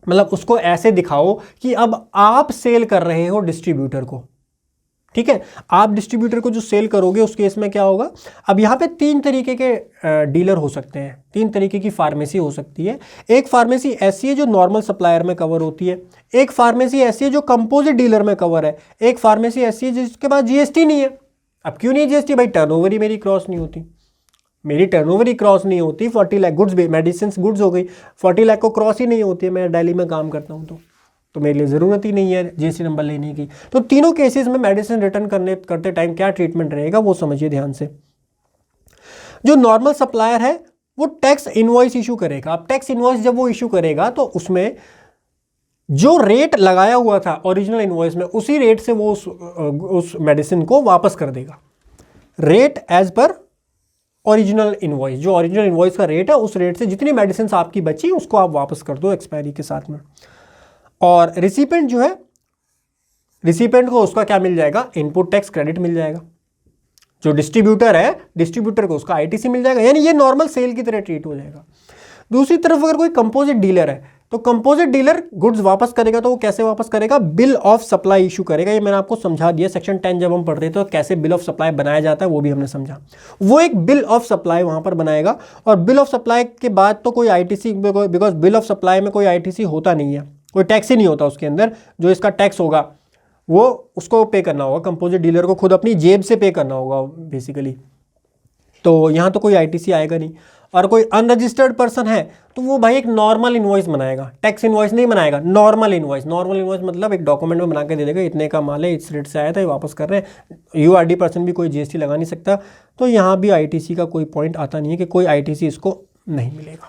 Speaker 1: मतलब उसको ऐसे दिखाओ कि अब आप सेल कर रहे हो डिस्ट्रीब्यूटर को। ठीक है, आप डिस्ट्रीब्यूटर को जो सेल करोगे उस केस में क्या होगा, अब यहाँ पे 3 तरीके के डीलर हो सकते हैं, 3 तरीके की फार्मेसी हो सकती है। एक फार्मेसी ऐसी है जो नॉर्मल सप्लायर में कवर होती है, एक फार्मेसी ऐसी है जो कंपोजिट डीलर में कवर है, एक फार्मेसी ऐसी है जिसके पास जीएसटी नहीं है। अब क्यों नहीं जीएसटी, भाई टर्नओवर ही मेरी क्रॉस नहीं होती, मेरी टर्नओवर ही क्रॉस नहीं होती। 40 लाख गुड्स, मेडिसिन गुड्स हो गई, 40 लाख को क्रॉस ही नहीं होती है, मैं दिल्ली में काम करता हूँ तो मेरे लिए ज़रूरत ही नहीं है जीएसटी नंबर लेने की। तो तीनों केसेस में मेडिसिन रिटर्न करते टाइम क्या ट्रीटमेंट रहेगा वो समझिए ध्यान से। जो नॉर्मल सप्लायर है वो टैक्स इनवॉइस इशू करेगा। अब टैक्स इनवॉइस जब वो इशू करेगा तो उसमें जो रेट लगाया हुआ था ओरिजिनल इनवॉइस में, उसी रेट से वो उस मेडिसिन को वापस कर देगा। रेट एज पर ओरिजिनल इनवॉइस, जो ओरिजिनल इनवॉइस का रेट है उस रेट से जितनी मेडिसिन आपकी बची उसको आप वापस कर दो एक्सपायरी के साथ में। और रिसिपेंट जो है, रिसिपेंट को उसका क्या मिल जाएगा, इनपुट टैक्स क्रेडिट मिल जाएगा। जो डिस्ट्रीब्यूटर है, डिस्ट्रीब्यूटर को उसका आईटीसी मिल जाएगा, यानी ये नॉर्मल सेल की तरह ट्रीट हो जाएगा। दूसरी तरफ अगर कोई कंपोजिट डीलर है तो कंपोजिट डीलर गुड्स वापस करेगा तो वो कैसे वापस करेगा, बिल ऑफ सप्लाई इशू करेगा। ये मैंने आपको समझा दिया, सेक्शन 10 जब हम पढ़ रहे थे तो कैसे बिल ऑफ सप्लाई बनाया जाता है वो भी हमने समझा। वो एक बिल ऑफ सप्लाई वहां पर बनाएगा और बिल ऑफ सप्लाई के बाद तो कोई ITC, because bill of supply में कोई आईटीसी होता नहीं है, कोई टैक्स ही नहीं होता उसके अंदर। जो इसका टैक्स होगा वो उसको पे करना होगा, कंपोजिट डीलर को खुद अपनी जेब से पे करना होगा बेसिकली। तो यहाँ तो कोई आईटीसी आएगा नहीं। और कोई अनरजिस्टर्ड पर्सन है तो वो भाई एक नॉर्मल इनवॉइस बनाएगा, टैक्स इनवॉइस नहीं बनाएगा, नॉर्मल इनवॉइस। नॉर्मल इनवॉइस मतलब एक डॉक्यूमेंट में बना के दे देगा, इतने का माल है, इस रेट से आया था, ये वापस कर रहे हैं। यूआरडी पर्सन भी कोई जीएसटी लगा नहीं सकता। तो यहाँ भी आईटीसी का कोई पॉइंट आता नहीं है कि कोई आईटीसी इसको नहीं मिलेगा।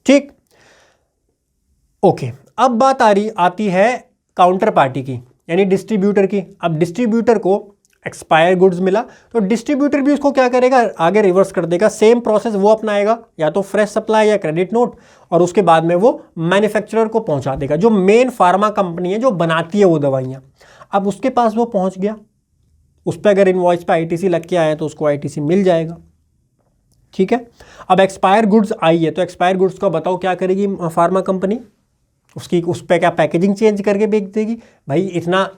Speaker 1: ठीक, ओके। अब बात आती है काउंटर पार्टी की, यानी डिस्ट्रीब्यूटर की। अब डिस्ट्रीब्यूटर को एक्सपायर गुड्स मिला तो डिस्ट्रीब्यूटर भी उसको क्या करेगा, आगे रिवर्स कर देगा। सेम प्रोसेस वो अपनाएगा, या तो फ्रेश सप्लाई या क्रेडिट नोट, और उसके बाद में वो मैन्युफैक्चरर को पहुंचा देगा, जो मेन फार्मा कंपनी है जो बनाती है वो दवाइयाँ। अब उसके पास वो पहुंच गया, उस पर अगर इनवॉइस पे आईटीसी लग के आया तो उसको आईटीसी मिल जाएगा। ठीक है, अब एक्सपायर गुड्स आई है तो एक्सपायर गुड्स का बताओ क्या करेगी फार्मा कंपनी, उस पर क्या पैकेजिंग चेंज करके बेच देगी। भाई इतना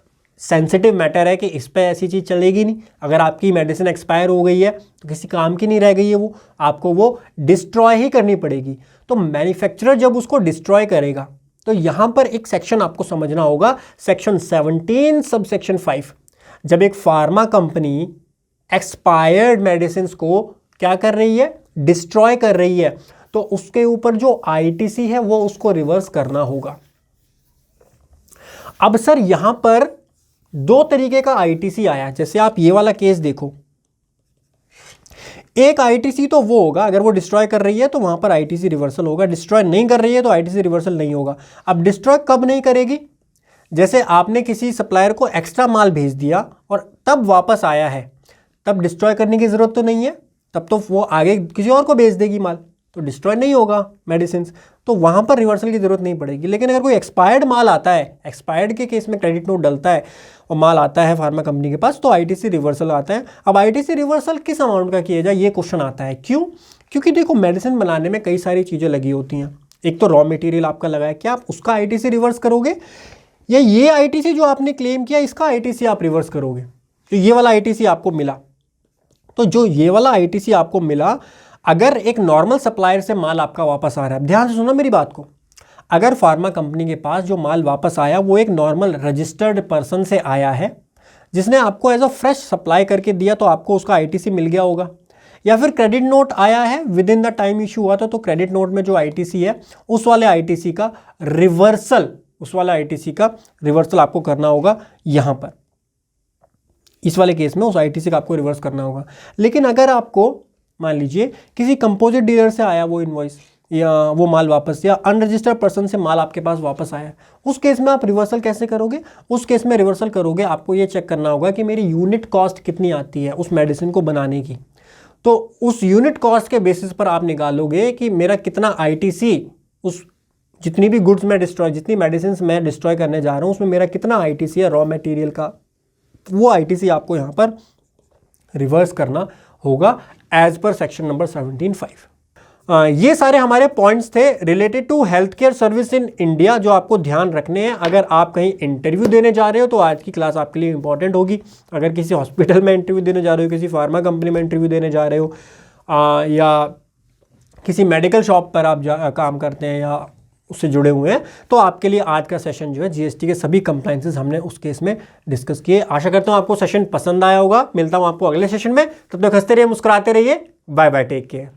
Speaker 1: सेंसिटिव मैटर है कि इस पे ऐसी चीज़ चलेगी नहीं। अगर आपकी मेडिसिन एक्सपायर हो गई है तो किसी काम की नहीं रह गई है, वो आपको वो डिस्ट्रॉय ही करनी पड़ेगी। तो मैन्युफैक्चरर जब उसको डिस्ट्रॉय करेगा तो यहाँ पर एक सेक्शन आपको समझना होगा, सेक्शन 17 सब सेक्शन 5। जब एक फार्मा कंपनी एक्सपायर्ड मेडिसिन को क्या कर रही है, डिस्ट्रॉय कर रही है, तो उसके ऊपर जो आईटीसी है वो उसको रिवर्स करना होगा। अब सर यहां पर दो तरीके का आईटीसी आया, जैसे आप ये वाला केस देखो, एक आईटीसी तो वो होगा अगर वो डिस्ट्रॉय कर रही है तो वहां पर आईटीसी रिवर्सल होगा, डिस्ट्रॉय नहीं कर रही है तो आईटीसी रिवर्सल नहीं होगा। अब डिस्ट्रॉय कब नहीं करेगी, जैसे आपने किसी सप्लायर को एक्स्ट्रा माल भेज दिया और तब वापस आया है, तब डिस्ट्रॉय करने की जरूरत तो नहीं है, तब तो वो आगे किसी और को भेज देगी माल, तो डिस्ट्रॉय नहीं होगा मेडिसिन, तो वहाँ पर रिवर्सल की ज़रूरत नहीं पड़ेगी। लेकिन अगर कोई एक्सपायर्ड माल आता है, एक्सपायर्ड के केस में क्रेडिट नोट डलता है और माल आता है फार्मा कंपनी के पास, तो आईटीसी रिवर्सल आता है। अब आईटीसी रिवर्सल किस अमाउंट का किया जाए, ये क्वेश्चन आता है। क्यों? क्योंकि देखो मेडिसिन बनाने में कई सारी चीज़ें लगी होती हैं। एक तो रॉ मटेरियल आपका लगा है, क्या आप उसका आईटीसी रिवर्स करोगे, या ये आईटीसी जो आपने क्लेम किया इसका आईटीसी आप रिवर्स करोगे? तो ये वाला आईटीसी आपको मिला, तो जो ये वाला आईटीसी आपको मिला, अगर एक नॉर्मल सप्लायर से माल आपका वापस आ रहा है, ध्यान से सुनो मेरी बात को, अगर फार्मा कंपनी के पास जो माल वापस आया वो एक नॉर्मल रजिस्टर्ड पर्सन से आया है जिसने आपको एज अ फ्रेश सप्लाई करके दिया, तो आपको उसका आईटीसी मिल गया होगा। या फिर क्रेडिट नोट आया है with in the time issue हुआ था, तो क्रेडिट नोट में जो आईटीसी है उस वाले आईटीसी का रिवर्सल, उस वाला आईटीसी का रिवर्सल आपको करना होगा यहाँ पर, इस वाले केस में उस आईटीसी का आपको रिवर्स करना होगा। लेकिन अगर आपको मान लीजिए किसी कंपोजिट डीलर से आया वो इनवॉइस या वो माल वापस, या अनरजिस्टर्ड पर्सन से माल आपके पास वापस आया, उस केस में आप रिवर्सल कैसे करोगे? उस केस में रिवर्सल करोगे, आपको ये चेक करना होगा कि मेरी यूनिट कॉस्ट कितनी आती है उस मेडिसिन को बनाने की। तो उस यूनिट कॉस्ट के बेसिस पर आप निकालोगे कि मेरा कितना आईटीसी, उस जितनी भी गुड्स मैं डिस्ट्रॉय, जितनी मेडिसिन मैं डिस्ट्रॉय करने जा रहा हूँ उसमें मेरा कितना आईटीसी है रॉ मटेरियल का, वो आईटीसी आपको यहाँ पर रिवर्स करना होगा एज पर सेक्शन नंबर 17(5). ये सारे हमारे पॉइंट्स थे related to health care service in India जो आपको ध्यान रखने हैं। अगर आप कहीं इंटरव्यू देने जा रहे हो तो आज की क्लास आपके लिए इंपॉर्टेंट होगी। अगर किसी हॉस्पिटल में इंटरव्यू देने जा रहे हो, किसी फार्मा कंपनी में इंटरव्यू देने जा रहे हो, या किसी मेडिकल शॉप पर आप काम करते हैं या उससे जुड़े हुए हैं, तो आपके लिए आज का सेशन जो है जीएसटी के सभी कंप्लायंसेस हमने उस केस में डिस्कस किए। आशा करता हूँ आपको सेशन पसंद आया होगा। मिलता हूँ आपको अगले सेशन में, तब तक हंसते रहिए, मुस्कुराते रहिए। Bye bye, take care.